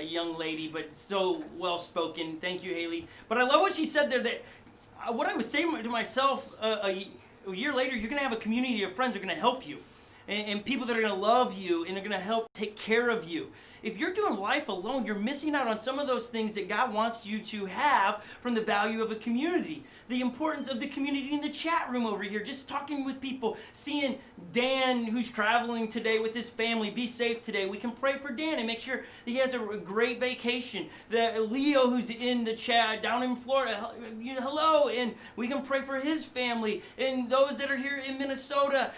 young lady, but so well-spoken. Thank you, Haley. But I love what she said there, that what I would say to myself a year later, you're going to have a community of friends that are going to help you. And people that are going to love you and are going to help take care of you. If you're doing life alone, you're missing out on some of those things that God wants you to have from the value of a community. The importance of the community in the chat room over here, just talking with people, seeing Dan, who's traveling today with his family, be safe today. We can pray for Dan and make sure that he has a great vacation. Leo, who's in the chat down in Florida, hello, and we can pray for his family. And those that are here in Minnesota,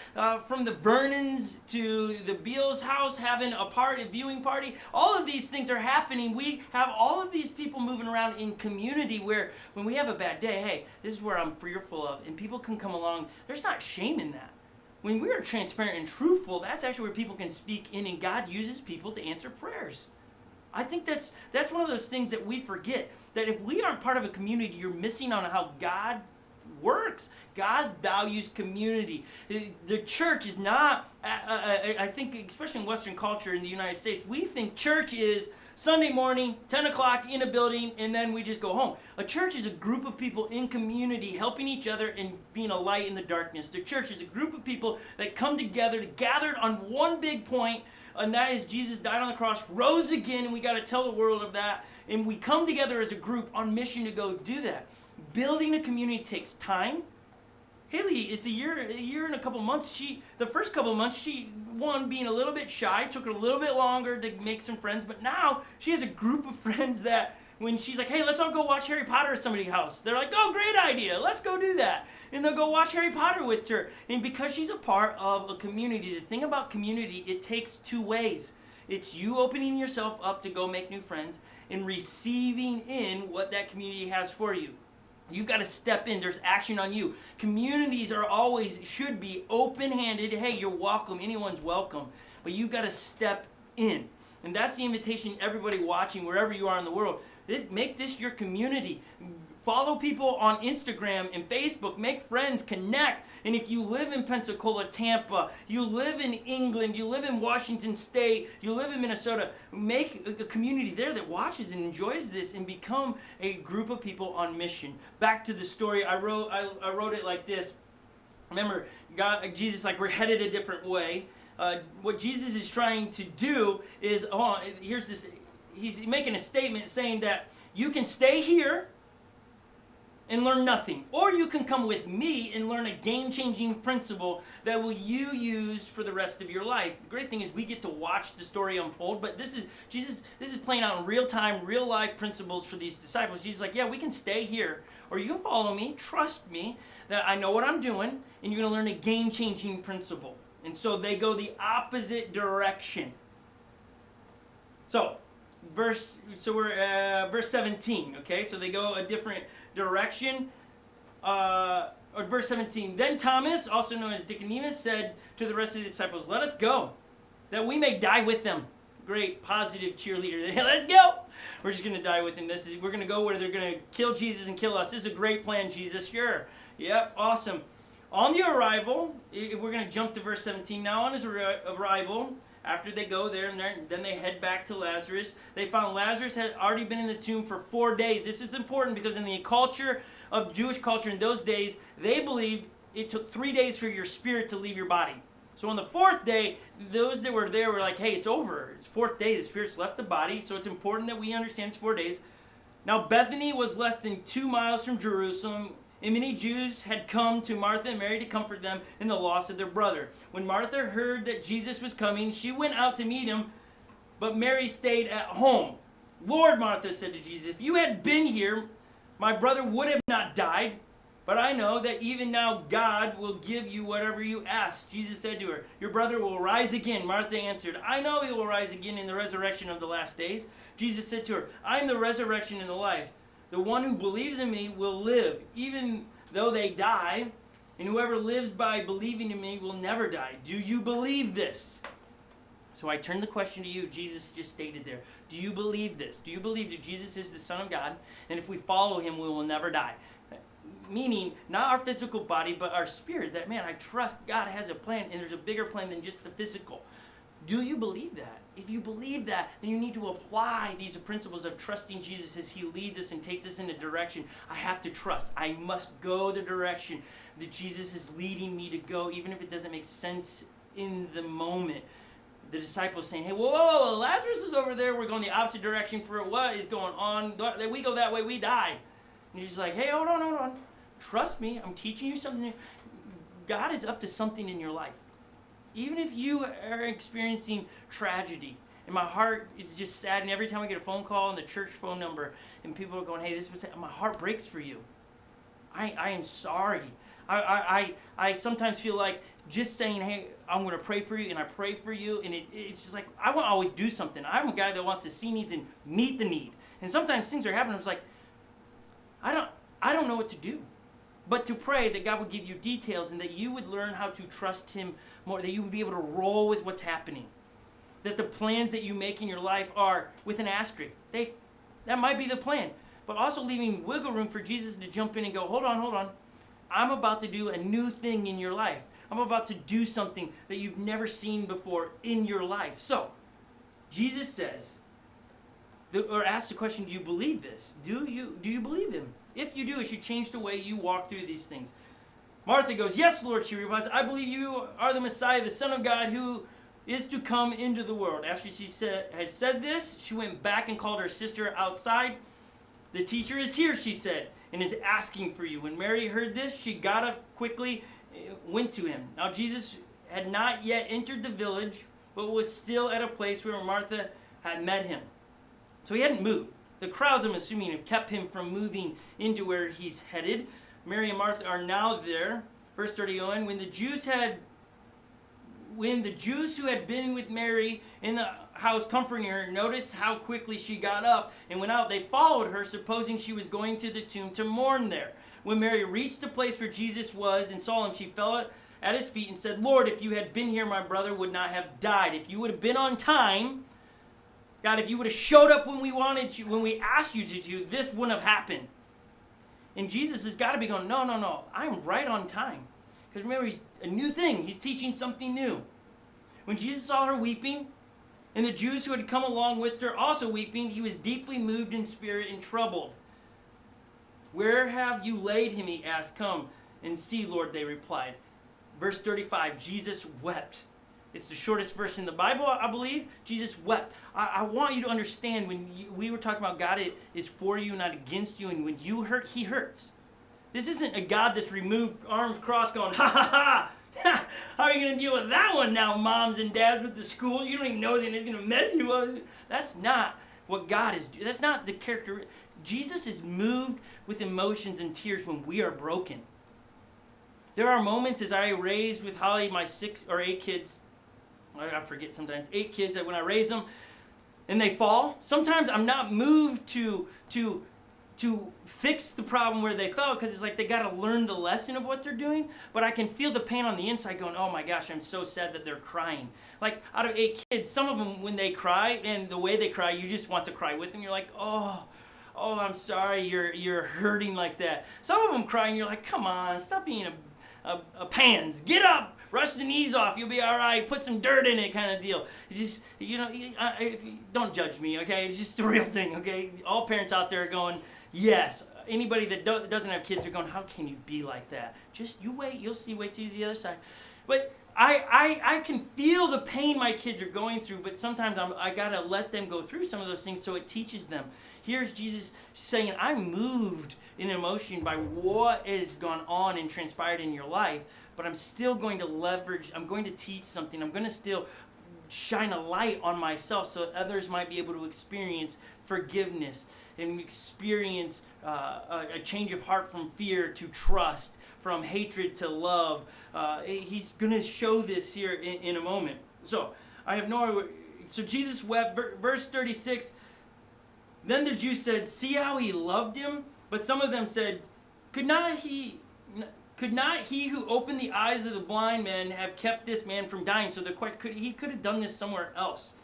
from the Vernons to the Beals house, having a viewing party. All of these things are happening. We have all of these people moving around in community where when we have a bad day, hey, this is where I'm fearful of, and people can come along. There's not shame in that. When we are transparent and truthful, that's actually where people can speak in, and God uses people to answer prayers. I think that's one of those things that we forget, that if we aren't part of a community, you're missing on how God works. God values community. The church is not, I think, especially in Western culture in the United States, we think church is Sunday morning, 10 o'clock in a building, and then we just go home. A church is a group of people in community helping each other and being a light in the darkness. The church is a group of people that come together, gathered on one big point, and that is Jesus died on the cross, rose again, and we got to tell the world of that. And we come together as a group on mission to go do that. Building a community takes time. Haley, it's a year and a couple months. The first couple of months, being a little bit shy, took her a little bit longer to make some friends, but now she has a group of friends that when she's like, hey, let's all go watch Harry Potter at somebody's house, they're like, oh, great idea, let's go do that. And they'll go watch Harry Potter with her. And because she's a part of a community, the thing about community, it takes two ways. It's you opening yourself up to go make new friends and receiving in what that community has for you. You got to step in. There's action on you. Communities are always, should be open-handed. Hey, you're welcome. Anyone's welcome. But you got to step in. And that's the invitation everybody watching, wherever you are in the world. Make this your community. Follow people on Instagram and Facebook. Make friends. Connect. And if you live in Pensacola, Tampa, you live in England, you live in Washington State, you live in Minnesota, make a community there that watches and enjoys this and become a group of people on mission. Back to the story. I wrote it like this. Remember, Jesus, like, we're headed a different way. What Jesus is trying to do is, here's this. He's making a statement saying that you can stay here and learn nothing, or you can come with me and learn a game-changing principle that will you use for the rest of your life. The great thing is we get to watch the story unfold, but this is Jesus. This is playing out in real time, real life principles for these disciples. Jesus is like, yeah, we can stay here, or you can follow me. Trust me that I know what I'm doing, and you're gonna learn a game-changing principle. And so they go the opposite direction. So we're verse 17. Okay, so they go a different direction. Or verse 17. Then Thomas, also known as Nicodemus, said to the rest of the disciples, "Let us go, that we may die with them." Great, positive cheerleader. Let's go. We're just gonna die with them. We're gonna go where they're gonna kill Jesus and kill us. This is a great plan, Jesus. Sure. Yep. Awesome. On the arrival, we're going to jump to verse 17 now. On his arrival, after they go there, and then they head back to Lazarus. They found Lazarus had already been in the tomb for 4 days. This is important because in the culture of Jewish culture in those days, they believed it took 3 days for your spirit to leave your body. So on the 4th day, those that were there were like, hey, it's over. It's 4th day. The spirit's left the body. So it's important that we understand it's 4 days. Now, Bethany was less than 2 miles from Jerusalem, and many Jews had come to Martha and Mary to comfort them in the loss of their brother. When Martha heard that Jesus was coming, she went out to meet him, but Mary stayed at home. "Lord," Martha said to Jesus, "if you had been here, my brother would have not died. But I know that even now God will give you whatever you ask." Jesus said to her, "Your brother will rise again." Martha answered, "I know he will rise again in the resurrection of the last days." Jesus said to her, "I am the resurrection and the life. The one who believes in me will live, even though they die, and whoever lives by believing in me will never die. Do you believe this?" So I turn the question to you. Jesus just stated there. Do you believe this? Do you believe that Jesus is the Son of God, and if we follow him, we will never die? Meaning, not our physical body, but our spirit. That, man, I trust God has a plan, and there's a bigger plan than just the physical. Do you believe that? If you believe that, then you need to apply these principles of trusting Jesus as he leads us and takes us in a direction. I have to trust. I must go the direction that Jesus is leading me to go, even if it doesn't make sense in the moment. The disciples saying, "Hey, whoa, Lazarus is over there. We're going the opposite direction for what is going on. We go that way, we die." And he's like, "Hey, hold on. Trust me. I'm teaching you something. God is up to something in your life. Even if you are experiencing tragedy, and my heart is just sad, and every time I get a phone call on the church phone number, and people are going, hey, this was, my heart breaks for you. I am sorry. I sometimes feel like just saying, hey, I'm going to pray for you, and I pray for you, and it's just like, I want to always do something. I'm a guy that wants to see needs and meet the need. And sometimes things are happening, it's like, I don't know what to do. But to pray that God would give you details and that you would learn how to trust him more, that you would be able to roll with what's happening. That the plans that you make in your life are with an asterisk. That might be the plan. But also leaving wiggle room for Jesus to jump in and go, hold on. I'm about to do a new thing in your life. I'm about to do something that you've never seen before in your life. So, Jesus says, or asks the question, do you believe this? Do you believe him? If you do, it should change the way you walk through these things. Martha goes, "Yes, Lord," she replies, "I believe you are the Messiah, the Son of God, who is to come into the world." After she had said this, she went back and called her sister outside. "The teacher is here," she said, "and is asking for you." When Mary heard this, she got up quickly, went to him. Now Jesus had not yet entered the village, but was still at a place where Martha had met him. So he hadn't moved. The crowds, I'm assuming, have kept him from moving into where he's headed. Mary and Martha are now there. Verse 31, when the Jews who had been with Mary in the house comforting her noticed how quickly she got up and went out, they followed her, supposing she was going to the tomb to mourn there. When Mary reached the place where Jesus was and saw him, she fell at his feet and said, Lord, if you had been here, my brother would not have died. If you would have been on time, God, if you would have showed up when we wanted you, when we asked you to, this wouldn't have happened. And Jesus has got to be going, no, I'm right on time. Because remember, he's a new thing. He's teaching something new. When Jesus saw her weeping, and the Jews who had come along with her also weeping, he was deeply moved in spirit and troubled. Where have you laid him, he asked. Come and see, Lord, they replied. Verse 35, Jesus wept. It's the shortest verse in the Bible, I believe. Jesus wept. I want you to understand when we were talking about God is for you, not against you, and when you hurt, he hurts. This isn't a God that's removed, arms crossed, going, ha ha ha. How are you going to deal with that one now, moms and dads with the schools? You don't even know that it's going to mess you up. That's not what God is doing. That's not the character. Jesus is moved with emotions and tears when we are broken. There are moments as I raised with Holly, my 6 or 8 kids, I forget sometimes, 8 kids, that when I raise them and they fall, sometimes I'm not moved to fix the problem where they fell, because it's like they got to learn the lesson of what they're doing, but I can feel the pain on the inside going, oh my gosh, I'm so sad that they're crying. Like, out of 8 kids, some of them, when they cry, and the way they cry, you just want to cry with them. You're like, oh, I'm sorry you're hurting like that. Some of them cry and you're like, come on, stop being a pans. Get up, brush the knees off, you'll be all right, put some dirt in it, kind of deal. Just, don't judge me, okay? It's just the real thing, okay? All parents out there are going, yes. Anybody that doesn't have kids are going, how can you be like that? Just, you wait, you'll see, wait till the other side. But I can feel the pain my kids are going through, but sometimes I got to let them go through some of those things so it teaches them. Here's Jesus saying, I'm moved in emotion by what has gone on and transpired in your life, but I'm still going to leverage, I'm going to teach something, I'm going to still shine a light on myself so that others might be able to experience forgiveness and experience a change of heart from fear to trust, from hatred to love. He's going to show this here in a moment. So, I have no idea. So Jesus wept. Verse 36, then the Jews said, see how he loved him? But some of them said, could not he who opened the eyes of the blind men have kept this man from dying? So he could have done this somewhere else.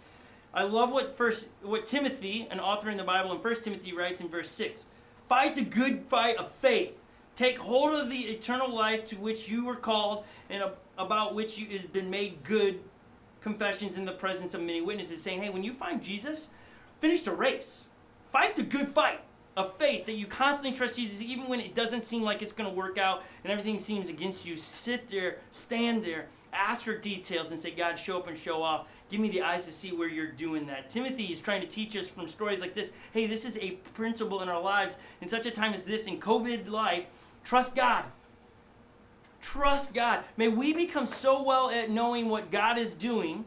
I love what Timothy, an author in the Bible, in 1 Timothy writes in verse 6. Fight the good fight of faith. Take hold of the eternal life to which you were called and about which you has been made good confessions in the presence of many witnesses, saying, hey, when you find Jesus, finish the race. Fight the good fight of faith, that you constantly trust Jesus even when it doesn't seem like it's going to work out and everything seems against you. Sit there, stand there, ask for details and say, God, show up and show off. Give me the eyes to see where you're doing that. Timothy is trying to teach us from stories like this, hey, this is a principle in our lives in such a time as this, in COVID life. Trust God. Trust God. May we become so well at knowing what God is doing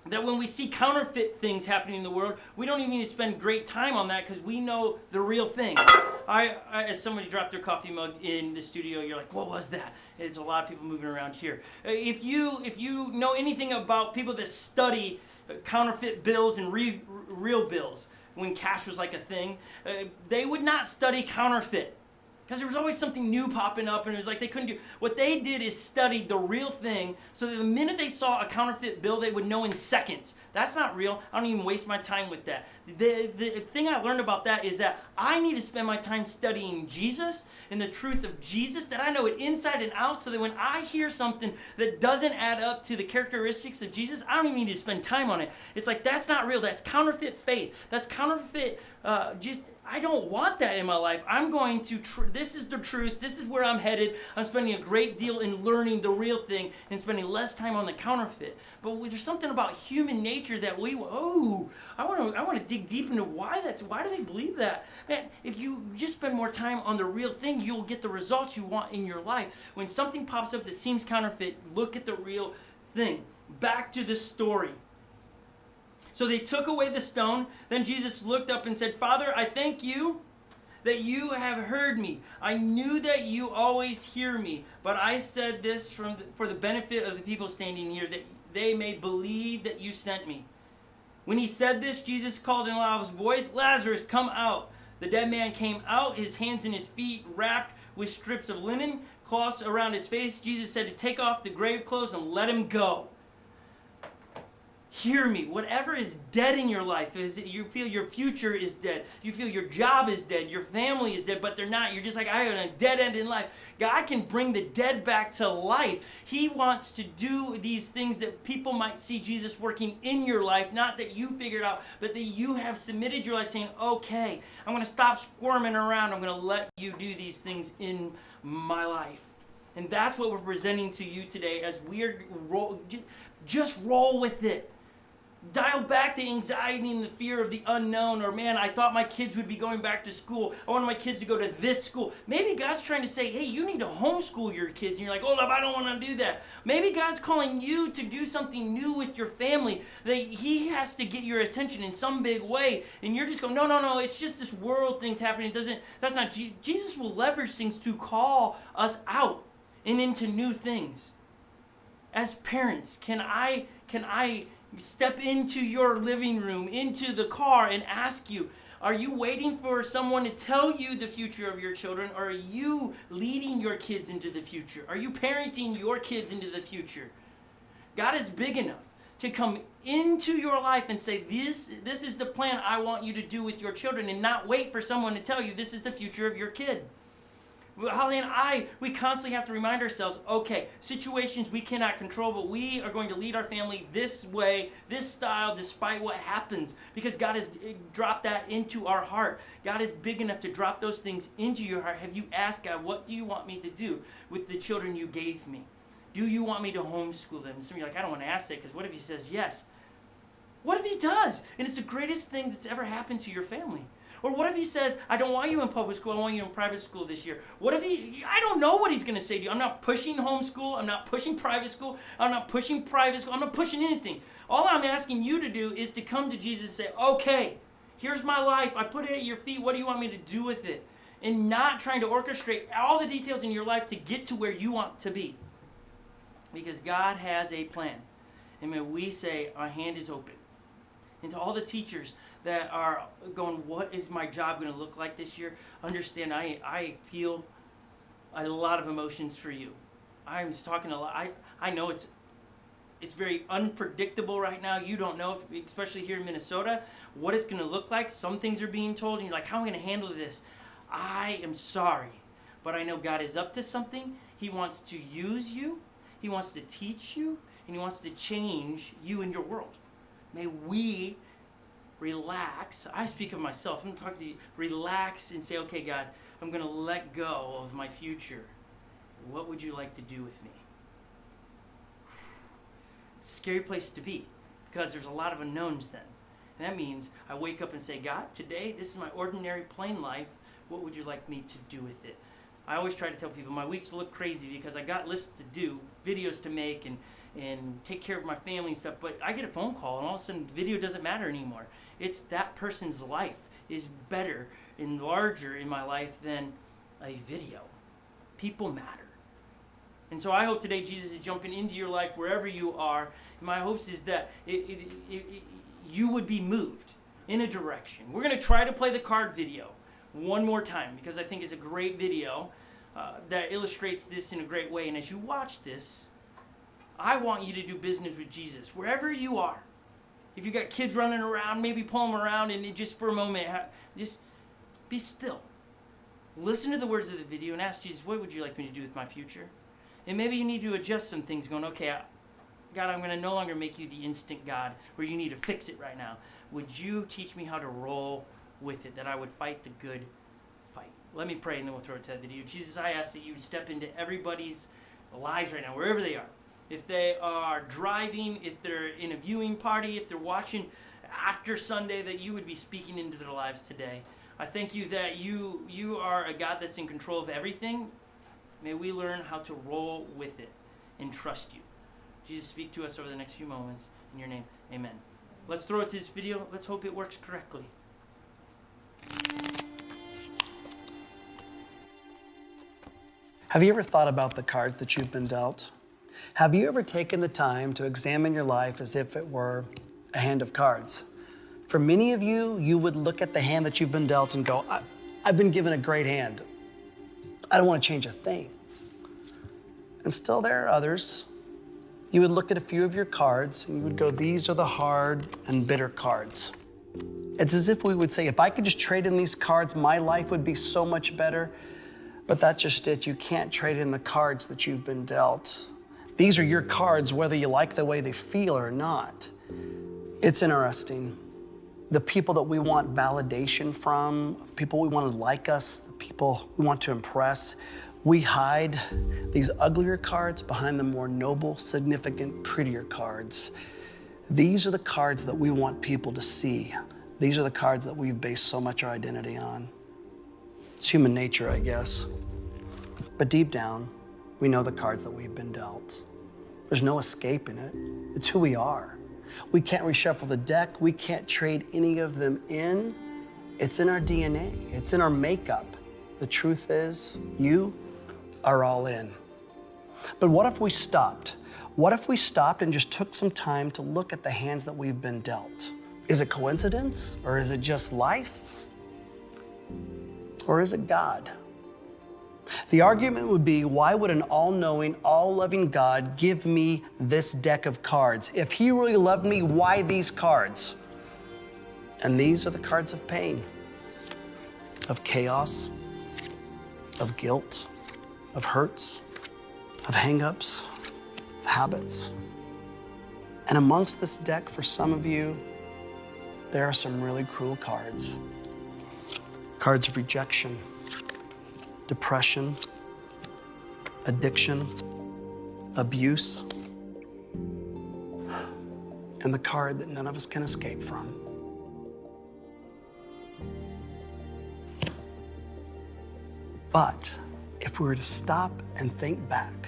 that when we see counterfeit things happening in the world, we don't even need to spend great time on that because we know the real thing. As somebody dropped their coffee mug in the studio, you're like, what was that? It's a lot of people moving around here. If you know anything about people that study counterfeit bills and real bills, when cash was like a thing, they would not study counterfeit. Because there was always something new popping up, and it was like they couldn't do. What they did is studied the real thing, so that the minute they saw a counterfeit bill, they would know in seconds. That's not real. I don't even waste my time with that. The thing I learned about that is that I need to spend my time studying Jesus and the truth of Jesus, that I know it inside and out, so that when I hear something that doesn't add up to the characteristics of Jesus, I don't even need to spend time on it. It's like, that's not real. That's counterfeit faith. That's counterfeit I don't want that in my life. I'm going to, this is the truth. This is where I'm headed. I'm spending a great deal in learning the real thing and spending less time on the counterfeit. But there's something about human nature that I want to dig deep into why do they believe that? Man, if you just spend more time on the real thing, you'll get the results you want in your life. When something pops up that seems counterfeit, look at the real thing. Back to the story. So they took away the stone. Then Jesus looked up and said, Father, I thank you that you have heard me. I knew that you always hear me, but I said this for the benefit of the people standing here, that they may believe that you sent me. When he said this, Jesus called in a loud voice, Lazarus, come out. The dead man came out, his hands and his feet wrapped with strips of linen, cloths around his face. Jesus said to take off the grave clothes and let him go. Hear me. Whatever is dead in your life, is you feel your future is dead. You feel your job is dead. Your family is dead, but they're not. You're just like, I have a dead end in life. God can bring the dead back to life. He wants to do these things that people might see Jesus working in your life, not that you figured out, but that you have submitted your life saying, okay, I'm going to stop squirming around. I'm going to let you do these things in my life. And that's what we're presenting to you today as we're just roll with it. Dial back the anxiety and the fear of the unknown, or man, I thought my kids would be going back to school. I wanted my kids to go to this school. Maybe God's trying to say, hey, you need to homeschool your kids. And you're like, hold up, I don't want to do that. Maybe God's calling you to do something new with your family, that he has to get your attention in some big way. And you're just going, no, it's just this world thing's happening. That's not, Jesus will leverage things to call us out and into new things. As parents, can I step into your living room, into the car, and ask you, are you waiting for someone to tell you the future of your children, or are you leading your kids into the future? Are you parenting your kids into the future? God is big enough to come into your life and say, this is the plan I want you to do with your children, and not wait for someone to tell you this is the future of your kid. Holly and we constantly have to remind ourselves, okay, situations we cannot control, but we are going to lead our family this way, this style, despite what happens, because God has dropped that into our heart. God is big enough to drop those things into your heart. Have you asked God, what do you want me to do with the children you gave me? Do you want me to homeschool them? And some of you are like, I don't want to ask that, because what if he says yes? What if he does? And it's the greatest thing that's ever happened to your family. Or what if he says, I don't want you in public school, I want you in private school this year? What if I don't know what he's going to say to you. I'm not pushing homeschool, I'm not pushing private school, I'm not pushing private school, I'm not pushing anything. All I'm asking you to do is to come to Jesus and say, okay, here's my life, I put it at your feet, what do you want me to do with it? And not trying to orchestrate all the details in your life to get to where you want to be. Because God has a plan. And when we say, our hand is open. And to all the teachers that are going, what is my job going to look like this year? Understand, I feel a lot of emotions for you. I'm just talking a lot. I know it's very unpredictable right now. You don't know, especially here in Minnesota, what it's going to look like. Some things are being told, and you're like, how am I going to handle this? I am sorry, but I know God is up to something. He wants to use you. He wants to teach you, and he wants to change you and your world. May we relax. I speak of myself. I'm talking to you. Relax and say, okay, God, I'm going to let go of my future. What would you like to do with me? It's a scary place to be, because there's a lot of unknowns then. And that means I wake up and say, God, today, this is my ordinary plain life. What would you like me to do with it? I always try to tell people my weeks look crazy because I got lists to do, videos to make, and take care of my family and stuff, but I get a phone call and all of a sudden video doesn't matter anymore. It's that person's life is better and larger in my life than a video. People matter. And so I hope today Jesus is jumping into your life wherever you are. And my hopes is that you would be moved in a direction. We're going to try to play the card video one more time because I think it's a great video that illustrates this in a great way. And as you watch this, I want you to do business with Jesus wherever you are. If you got kids running around, maybe pull them around and just for a moment, just be still. Listen to the words of the video and ask Jesus, what would you like me to do with my future? And maybe you need to adjust some things going, okay, God, I'm going to no longer make you the instant God where you need to fix it right now. Would you teach me how to roll with it, that I would fight the good fight? Let me pray and then we'll throw it to that video. Jesus, I ask that you would step into everybody's lives right now, wherever they are. If they are driving, if they're in a viewing party, if they're watching after Sunday, that you would be speaking into their lives today. I thank you that you are a God that's in control of everything. May we learn how to roll with it and trust you. Jesus, speak to us over the next few moments. In your name, amen. Let's throw it to this video. Let's hope it works correctly. Have you ever thought about the cards that you've been dealt? Have you ever taken the time to examine your life as if it were a hand of cards? For many of you, you would look at the hand that you've been dealt and go, I've been given a great hand. I don't want to change a thing. And still there are others. You would look at a few of your cards and you would go, these are the hard and bitter cards. It's as if we would say, if I could just trade in these cards, my life would be so much better. But that's just it. You can't trade in the cards that you've been dealt. These are your cards, whether you like the way they feel or not. It's interesting. The people that we want validation from, the people we want to like us, the people we want to impress, we hide these uglier cards behind the more noble, significant, prettier cards. These are the cards that we want people to see. These are the cards that we've based so much our identity on. It's human nature, I guess. But deep down, we know the cards that we've been dealt. There's no escaping it. It's who we are. We can't reshuffle the deck. We can't trade any of them in. It's in our DNA. It's in our makeup. The truth is, you are all in. But what if we stopped? What if we stopped and just took some time to look at the hands that we've been dealt? Is it coincidence, or is it just life? Or is it God? The argument would be, why would an all-knowing, all-loving God give me this deck of cards? If he really loved me, why these cards? And these are the cards of pain, of chaos, of guilt, of hurts, of hang-ups, of habits. And amongst this deck, for some of you, there are some really cruel cards. Cards of rejection, depression, addiction, abuse, and the card that none of us can escape from. But if we were to stop and think back,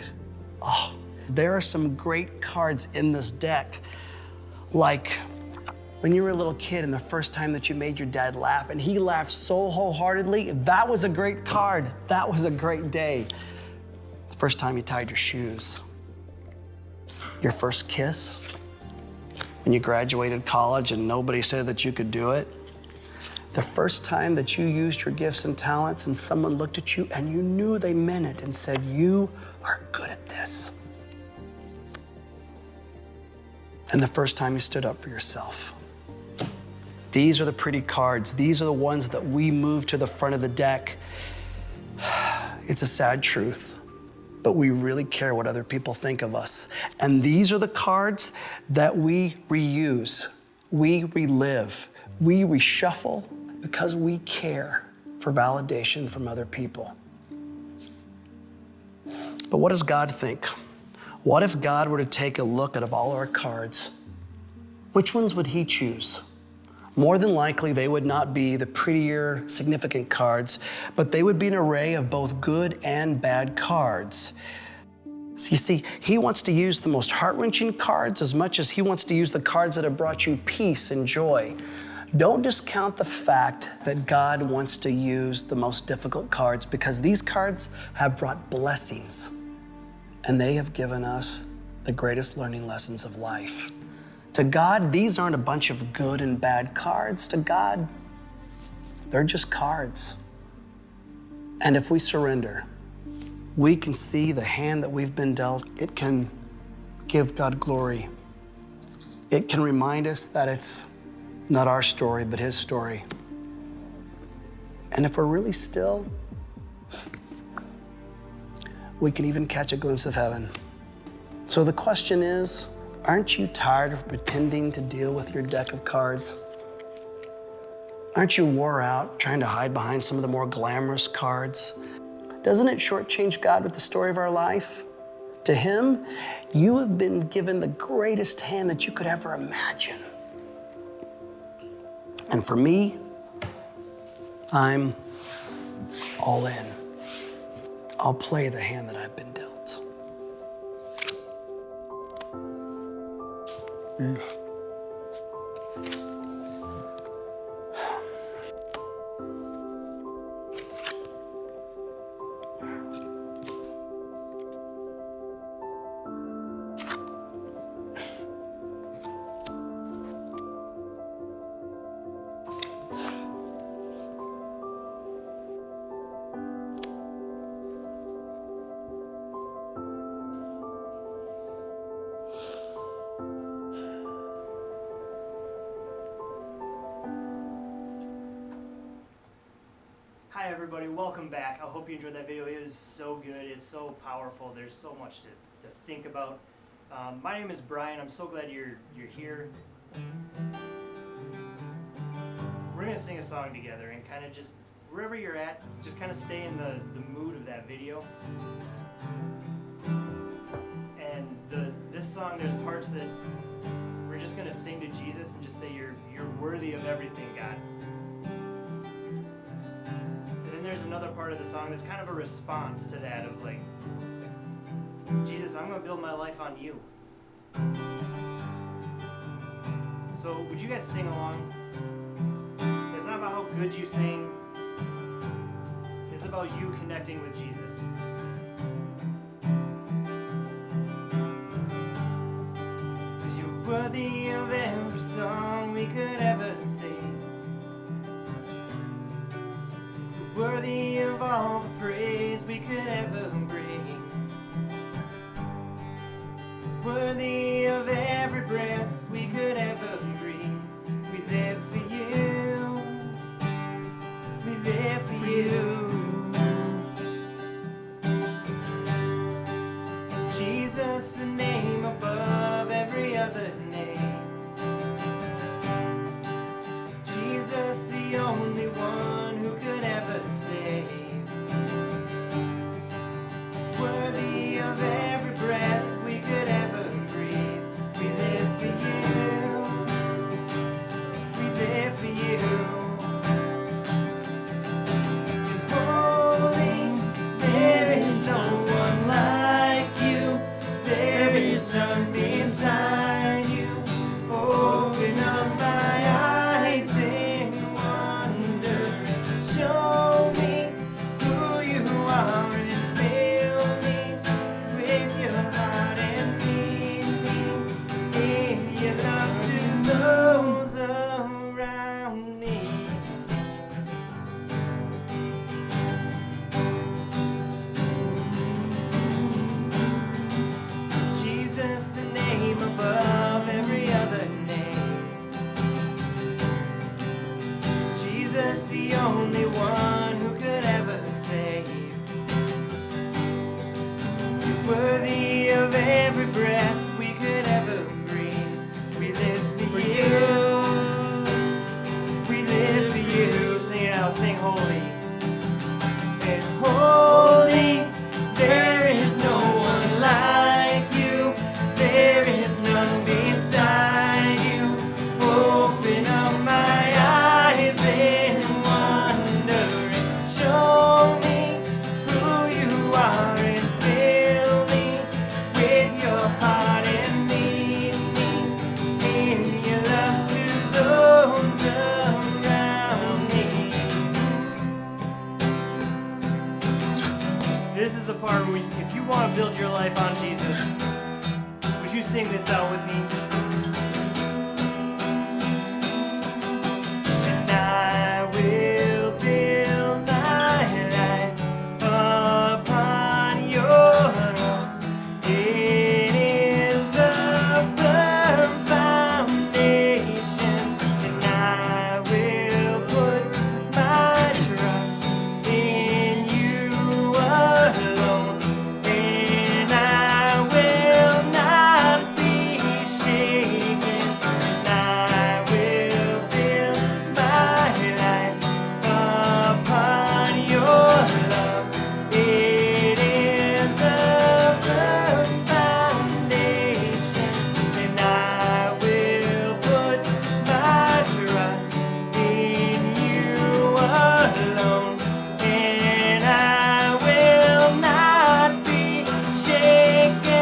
there are some great cards in this deck, like when you were a little kid and the first time that you made your dad laugh and he laughed so wholeheartedly, that was a great card. That was a great day. The first time you tied your shoes. Your first kiss. When you graduated college and nobody said that you could do it. The first time that you used your gifts and talents and someone looked at you and you knew they meant it and said, you are good at this. And the first time you stood up for yourself. These are the pretty cards. These are the ones that we move to the front of the deck. It's a sad truth, but we really care what other people think of us. And these are the cards that we reuse, we relive, we reshuffle because we care for validation from other people. But what does God think? What if God were to take a look at all our cards? Which ones would he choose? More than likely, they would not be the prettier, significant cards, but they would be an array of both good and bad cards. So you see, he wants to use the most heart-wrenching cards as much as he wants to use the cards that have brought you peace and joy. Don't discount the fact that God wants to use the most difficult cards, because these cards have brought blessings, and they have given us the greatest learning lessons of life. To God, these aren't a bunch of good and bad cards. To God, they're just cards. And if we surrender, we can see the hand that we've been dealt. It can give God glory. It can remind us that it's not our story, but his story. And if we're really still, we can even catch a glimpse of heaven. So the question is, aren't you tired of pretending to deal with your deck of cards? Aren't you wore out trying to hide behind some of the more glamorous cards? Doesn't it shortchange God with the story of our life? To him, you have been given the greatest hand that you could ever imagine. And for me, I'm all in. I'll play the hand that I've been dealt. Hi everybody, welcome back. I hope you enjoyed that video. It was so good, it's so powerful. There's so much to think about. My name is Brian. I'm so glad you're here. We're gonna sing a song together and kind of just wherever you're at, just kind of stay in the mood of that video. And this song, there's parts that we're just gonna sing to Jesus and just say you're worthy of everything, God. And then there's another part of the song that's kind of a response to that of like, Jesus, I'm gonna build my life on you. So would you guys sing along? It's not about how good you sing. It's about you connecting with Jesus. Cause you're worthy of every song we could ever sing. You're worthy of all the praise we could ever bring. Worthy of every breath we could ever breathe. We live for you. We live for you. Jesus, the name above every other name. Jesus, the only one who could ever save. Worthy of every breath we could ever breathe. We live for you. We live for you. And holy, there is no one like you. There is none beside you. Open up my eyes in wonder. Show me who you are and fill me with your heart and lead me in your love to those around me. Is Jesus the name above every other name? Jesus the only one who could ever save. Worthy of every breath we could ever breathe. We live for you. We live for you. Sing it out, sing holy. And holy, there is no one like you. There is none beside you. Open up my eyes in wonder and show me who you are and fill me with your heart and lead me in your love to those around me. This is the part where if you want to build your life on Jesus, would you sing this out with me? And I will build my life upon your rock. It is a firm foundation, and I will put my trust in you alone. And I will not be shaken. And I will build my life upon your love. It is a firm foundation, and I will put my trust in you alone. And I will not be shaken.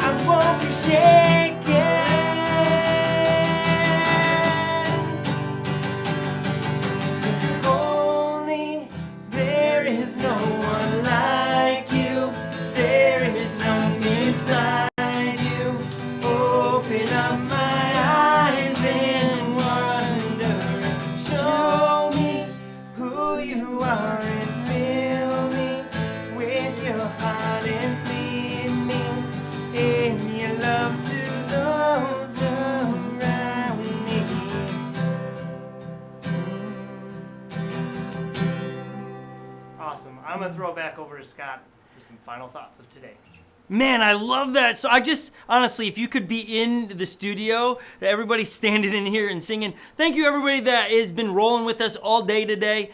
I won't be shaken. Cause only there is no one like you. There is none beside you. Open up my eyes in wonder. Show me who you are and fill me with your heart and lead me in your love to to Scott for some final thoughts of today. Man, I love that. So I just, honestly, if you could be in the studio, everybody's standing in here and singing. Thank you, everybody that has been rolling with us all day today.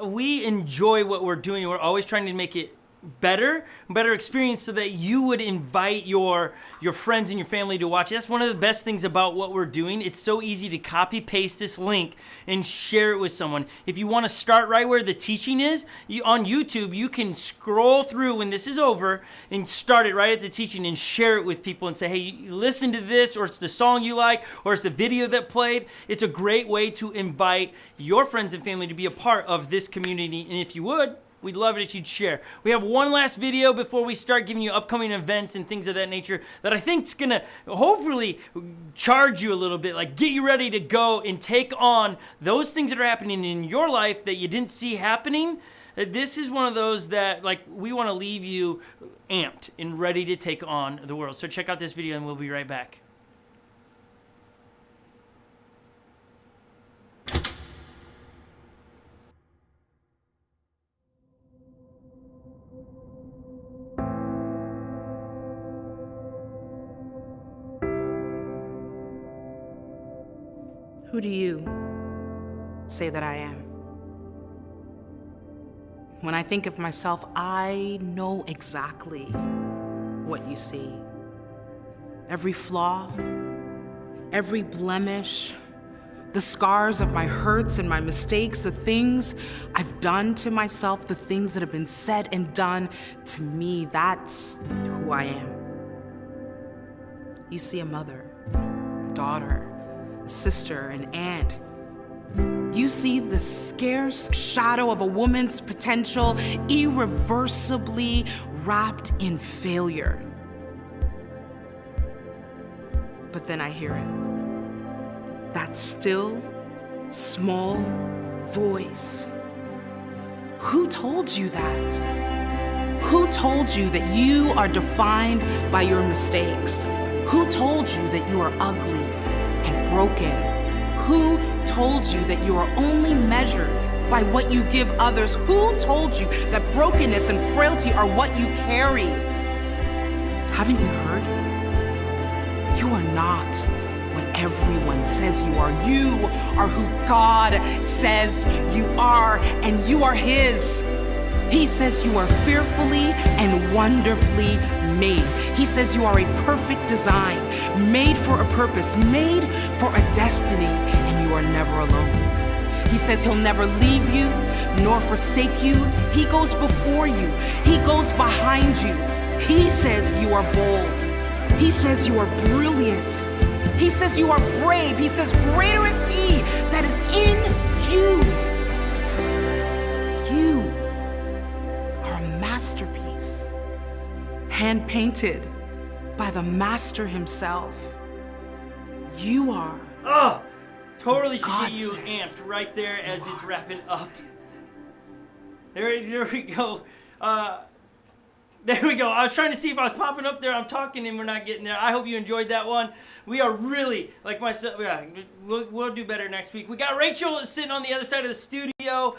We enjoy what we're doing. We're always trying to make it better experience so that you would invite your friends and your family to watch. That's one of the best things about what we're doing. It's so easy to copy paste this link and share it with someone. If you want to start right where the teaching is, on YouTube, you can scroll through when this is over and start it right at the teaching and share it with people and say, hey, listen to this, or it's the song you like, or it's the video that played. It's a great way to invite your friends and family to be a part of this community. And if you would, we'd love it if you'd share. We have one last video before we start giving you upcoming events and things of that nature that I think is going to hopefully charge you a little bit, like get you ready to go and take on those things that are happening in your life that you didn't see happening. This is one of those that, like, we want to leave you amped and ready to take on the world. So check out this video and we'll be right back. Who do you say that I am? When I think of myself, I know exactly what you see. Every flaw, every blemish, the scars of my hurts and my mistakes, the things I've done to myself, the things that have been said and done to me, that's who I am. You see a mother, a daughter, a sister, an aunt. You see the scarce shadow of a woman's potential irreversibly wrapped in failure. But then I hear it. That still, small voice. Who told you that? Who told you that you are defined by your mistakes? Who told you that you are ugly and broken? Who told you that you are only measured by what you give others? Who told you that brokenness and frailty are what you carry? Haven't you heard? You are not what everyone says you are. You are who God says you are, and you are His. He says you are fearfully and wonderfully made. He says you are a perfect design, made for a purpose, made for a destiny, and you are never alone. He says He'll never leave you nor forsake you. He goes before you. He goes behind you. He says you are bold. He says you are brilliant. He says you are brave. He says greater is He that is in you. You are a masterpiece, hand-painted by the Master Himself. You are. Oh, totally should God get you says amped right there as it's wrapping up. There we go. There we go. I was trying to see if I was popping up there. I'm talking and we're not getting there. I hope you enjoyed that one. We are really, like myself, yeah, we'll do better next week. We got Rachel sitting on the other side of the studio.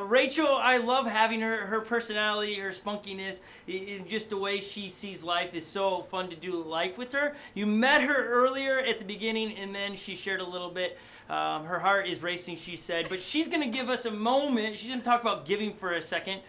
Rachel, I love having her. Her personality, her spunkiness, just the way she sees life is so fun to do life with her. You met her earlier at the beginning and then she shared a little bit. Her heart is racing, she said, but she's going to give us a moment. She's going to talk about giving for a second.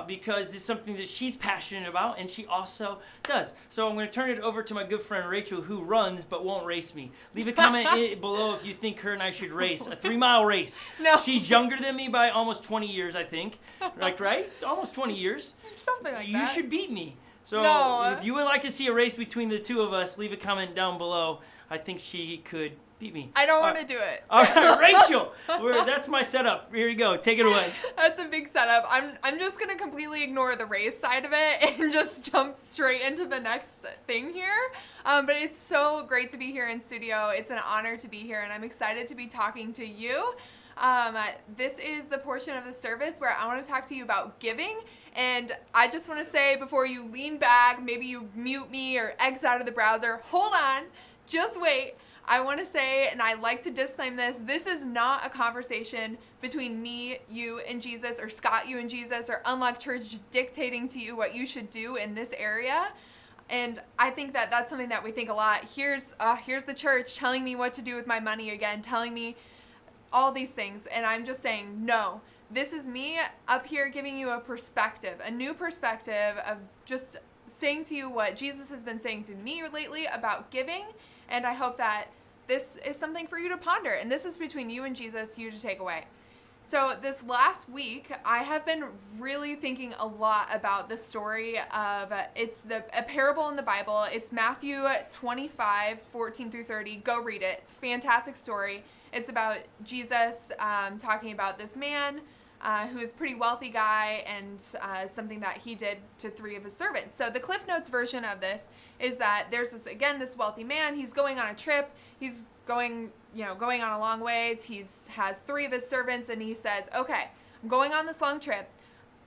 Because it's something that she's passionate about and she also does. So I'm going to turn it over to my good friend Rachel, who runs but won't race me. Leave a comment below if you think her and I should race a 3-mile race. No. She's younger than me by almost 20 years, I think. Like, right? Almost 20 years. Something like that. You should beat me. So No. if you would like to see a race between the two of us, leave a comment down below. I think she could beat me. I don't want to do it. All right, Rachel, that's my setup. Here you go. Take it away. That's a big setup. I'm just gonna completely ignore the race side of it and just jump straight into the next thing here. But it's so great to be here in studio. It's an honor to be here, and I'm excited to be talking to you. This is the portion of the service where I want to talk to you about giving. And I just want to say, before you lean back, maybe you mute me or exit out of the browser, hold on, just wait. I want to say, and I like to disclaim this is not a conversation between me, you, and Jesus, or Scott, you, and Jesus, or Unlocked Church dictating to you what you should do in this area. And I think that that's something that we think a lot. Here's the church telling me what to do with my money again, telling me all these things. And I'm just saying, no, this is me up here giving you a perspective, a new perspective of just saying to you what Jesus has been saying to me lately about giving. And I hope that this is something for you to ponder. And this is between you and Jesus, you to take away. So this last week, I have been really thinking a lot about the story of, it's a parable in the Bible. It's Matthew 25, 14 through 30. Go read it. It's a fantastic story. It's about Jesus talking about this man who is a pretty wealthy guy and something that he did to 3 of his servants. So the Cliff Notes version of this is that there's this wealthy man. He's going on a trip. He's going on a long ways. He has 3 of his servants, and he says, okay, I'm going on this long trip.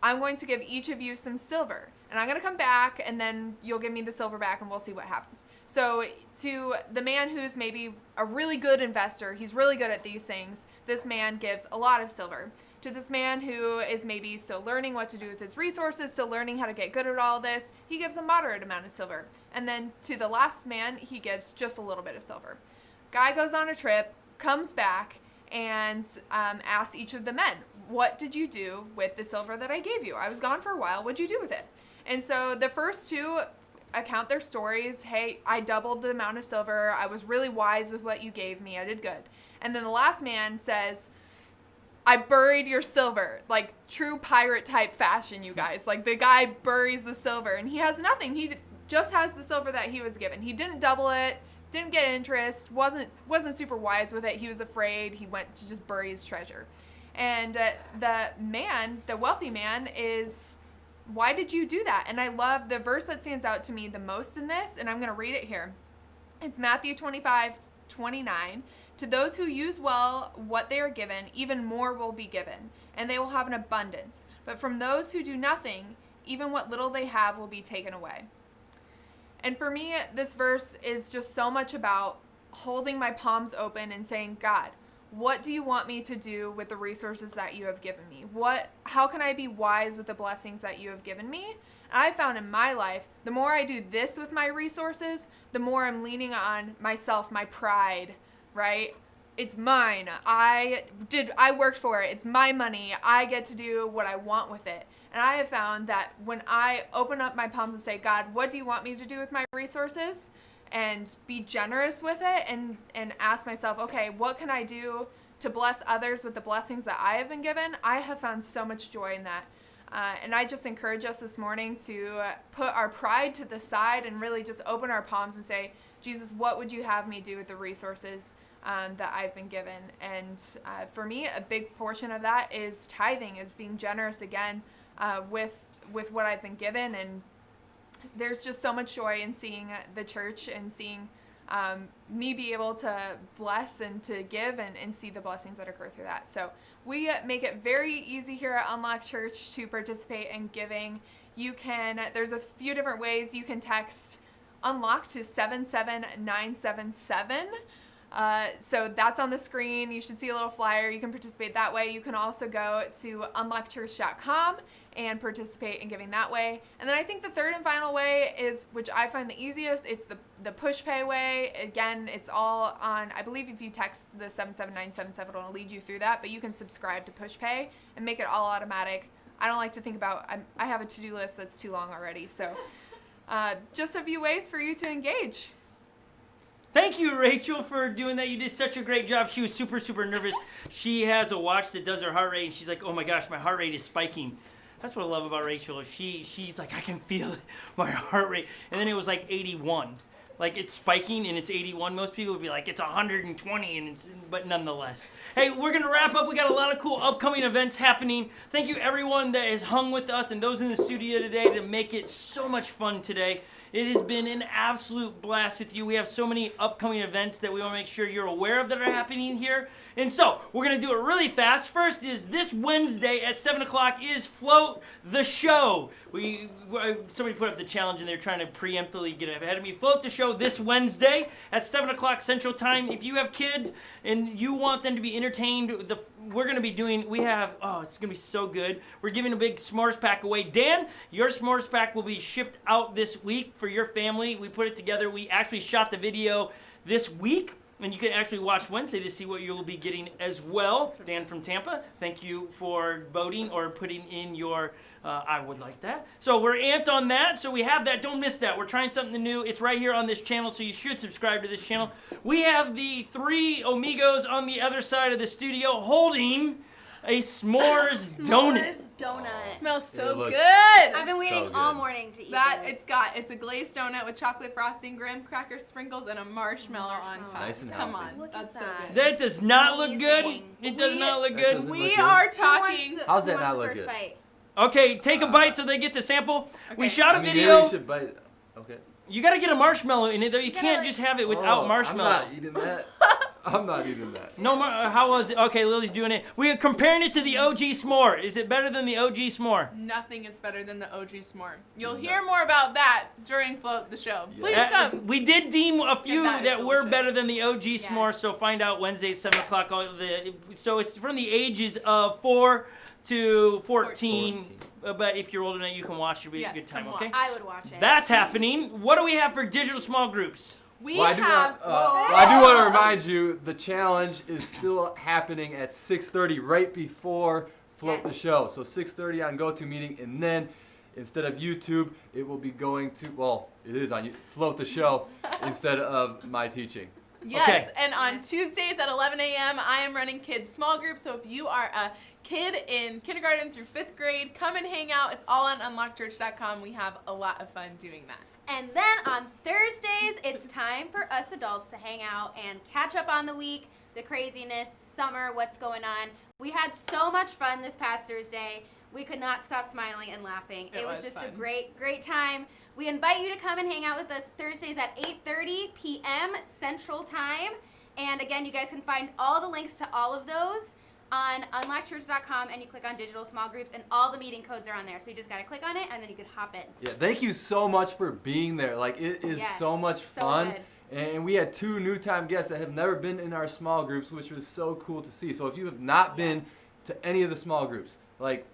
I'm going to give each of you some silver, and I'm going to come back, and then you'll give me the silver back, and we'll see what happens. So to the man who's maybe a really good investor, he's really good at these things, this man gives a lot of silver. To this man who is maybe still learning what to do with his resources, still learning how to get good at all this, he gives a moderate amount of silver. And then to the last man, he gives just a little bit of silver. Guy goes on a trip, comes back, and asks each of the men, what did you do with the silver that I gave you? I was gone for a while. What'd you do with it? And so the first 2 account their stories. Hey, I doubled the amount of silver. I was really wise with what you gave me. I did good. And then the last man says, I buried your silver, like true pirate type fashion, you guys. Like the guy buries the silver and he has nothing. He just has the silver that he was given. He didn't double it, didn't get interest, wasn't super wise with it. He was afraid. He went to just bury his treasure. And the wealthy man is, why did you do that? And I love the verse that stands out to me the most in this, and I'm going to read it here. It's Matthew 25:29. To those who use well what they are given, even more will be given, and they will have an abundance. But from those who do nothing, even what little they have will be taken away. And for me, this verse is just so much about holding my palms open and saying, God, what do you want me to do with the resources that you have given me? How can I be wise with the blessings that you have given me? I found in my life, the more I do this with my resources, the more I'm leaning on myself, my pride, right? It's mine. I worked for it. It's my money. I get to do what I want with it. And I have found that when I open up my palms and say, God, what do you want me to do with my resources? And be generous with it and ask myself, okay, what can I do to bless others with the blessings that I have been given? I have found so much joy in that. And I just encourage us this morning to put our pride to the side and really just open our palms and say, Jesus, what would you have me do with the resources that I've been given? And for me, a big portion of that is tithing, is being generous again with what I've been given. And there's just so much joy in seeing the church and seeing me be able to bless and to give and see the blessings that occur through that. So we make it very easy here at Unlocked Church to participate in giving. There's a few different ways. You can text Unlocked to 77977. So that's on the screen. You should see a little flyer. You can participate that way. You can also go to unlockedchurch.com and participate in giving that way. And then I think the third and final way is, which I find the easiest, it's the push pay way. Again, it's all on, I believe if you text the 77977, it'll lead you through that, but you can subscribe to push pay and make it all automatic. I don't like to think about, I have a to-do list that's too long already. So just a few ways for you to engage. Thank you, Rachel, for doing that. You did such a great job. She was super, super nervous. She has a watch that does her heart rate, and she's like, oh my gosh, my heart rate is spiking. That's what I love about Rachel. She's like, I can feel it, my heart rate. And then it was like 81. Like, it's spiking and it's 81. Most people would be like, it's 120, but nonetheless. Hey, we're going to wrap up. We got a lot of cool upcoming events happening. Thank you, everyone that has hung with us and those in the studio today to make it so much fun today. It has been an absolute blast with you. We have so many upcoming events that we want to make sure you're aware of that are happening here. And so, we're going to do it really fast. First is this Wednesday at 7 o'clock is Float the Show. Somebody put up the challenge and they're trying to preemptively get ahead of me. Float the Show this Wednesday at 7 o'clock Central Time. If you have kids and you want them to be entertained, we're going to be doing, it's going to be so good. We're giving a big s'mores pack away. Dan, your s'mores pack will be shipped out this week for your family. We put it together. We actually shot the video this week. And you can actually watch Wednesday to see what you'll be getting as well. Dan from Tampa, thank you for voting or putting in your, I would like that. So we're amped on that, so we have that. Don't miss that. We're trying something new. It's right here on this channel, so you should subscribe to this channel. We have the 3 Amigos on the other side of the studio holding a s'mores donut. Donut. Smells so looks good. I've been waiting so all good. morning to eat That this. it's a glazed donut with chocolate frosting, graham cracker sprinkles, and a marshmallow on top. Nice and Come healthy. on, Look at that's so that. good. That does not look good. Amazing. It does not look That good. doesn't We look good. are Who talking. wants How's who that wants not the look first good? bite? Okay, take a bite so they get to sample. We Okay. shot a I mean, video. maybe you should bite. Okay. You got to get a marshmallow in it, though. You can't like- just have it without marshmallow. I'm not eating that. I'm not eating that. No, how was it? Okay, Lily's doing it. We are comparing it to the OG s'more. Is it better than the OG s'more? Nothing is better than the OG s'more. You'll hear more about that during Float the Show. Please come. We did deem a few that is that were delicious. better than the OG s'more, so find out Wednesday, 7 o'clock. So it's from the ages of 4 to 14. But if you're older than that, you can watch. It'll be Yes, a good time, come okay? watch. I would watch it. That's happening. What do we have for digital small groups? We Well, I do have. want to remind you the challenge is still happening at 6:30 right before Float the Yes. Show. So 6:30 on GoToMeeting, and then instead of YouTube, it will be going to, well, it is on Float the Show instead of my teaching. Yes, Okay. and on Tuesdays at 11 a.m., I am running kids small groups. So if you are a kid in kindergarten through 5th grade, come and hang out. It's all on unlockchurch.com. We have a lot of fun doing that. And then on Thursdays, it's time for us adults to hang out and catch up on the week, the craziness, summer, what's going on. We had so much fun this past Thursday. We could not stop smiling and laughing. It was just a fun. great time. We invite you to come and hang out with us Thursdays at 8:30 p.m. Central Time. And again, you guys can find all the links to all of those on unlockchurch.com, and you click on digital small groups, and all the meeting codes are on there. So you just got to click on it, and then you can hop in. Yeah, thank you so much for being there. Like, it is Yes, so much so fun. good. And we had 2 new time guests that have never been in our small groups, which was so cool to see. So if you have not been to any of the small groups, like,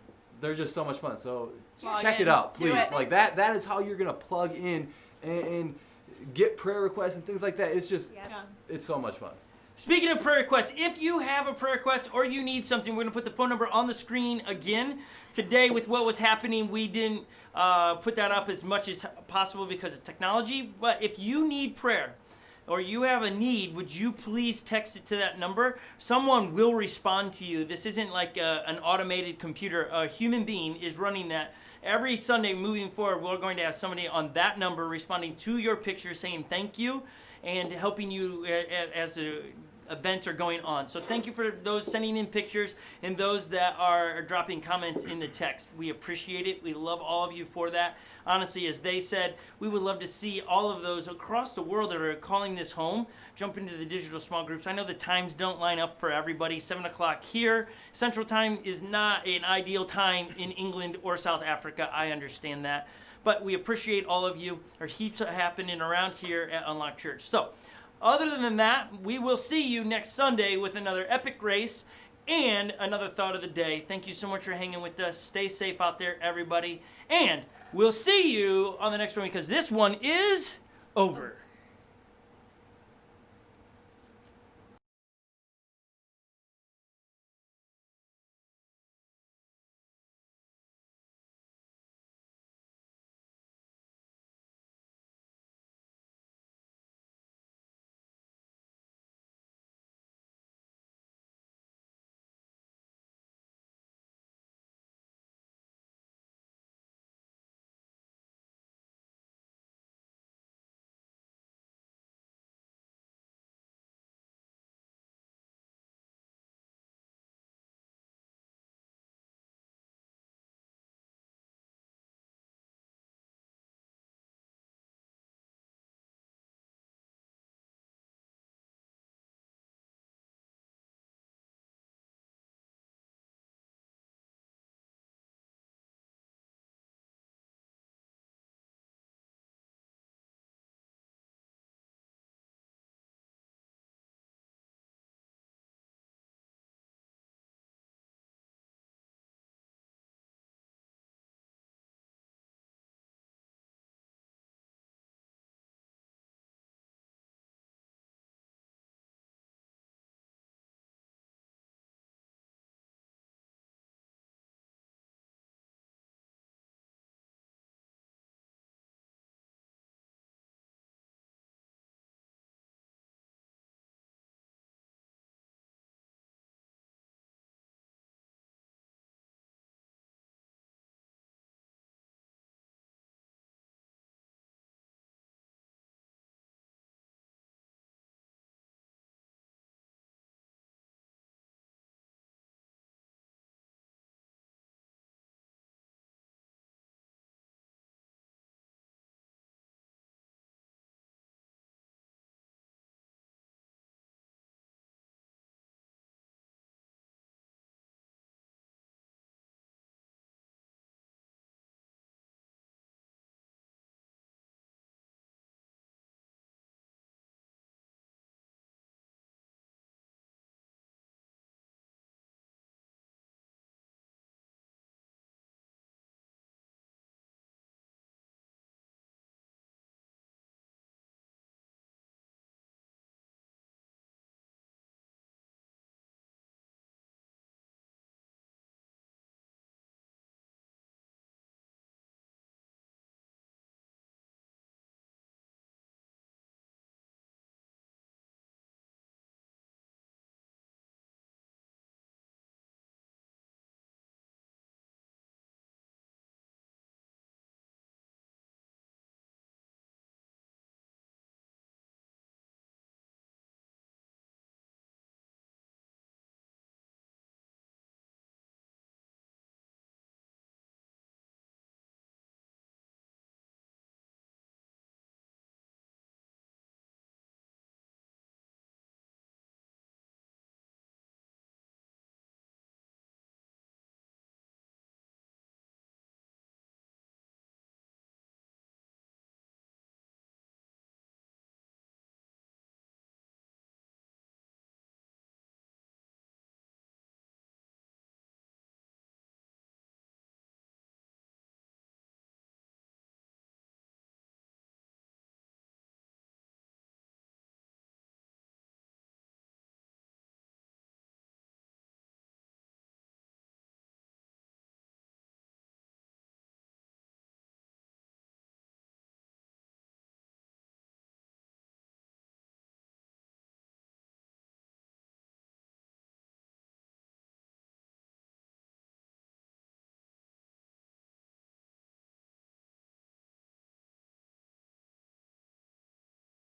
they're just so much fun. So Log check in. it out, Do please. it. Like, that is how you're going to plug in and get prayer requests and things like that. It's just, Yep. Yeah. it's so much fun. Speaking of prayer requests, if you have a prayer request or you need something, we're going to put the phone number on the screen again. Today, with what was happening, we didn't put that up as much as possible because of technology. But if you need prayer or you have a need, would you please text it to that number? Someone will respond to you. This isn't like an automated computer. A human being is running that. Every Sunday moving forward, we're going to have somebody on that number responding to your picture saying thank you and helping you as the events are going on. So thank you for those sending in pictures and those that are dropping comments in the text. We appreciate it. We love all of you for that. Honestly, as they said, we would love to see all of those across the world that are calling this home jump into the digital small groups. I know the times don't line up for everybody. 7 o'clock here. Central Time is not an ideal time in England or South Africa. I understand that. But we appreciate all of you. There's heaps happening around here at Unlock Church. So, other than that, we will see you next Sunday with another epic race and another thought of the day. Thank you so much for hanging with us. Stay safe out there, everybody. And we'll see you on the next one because this one is over.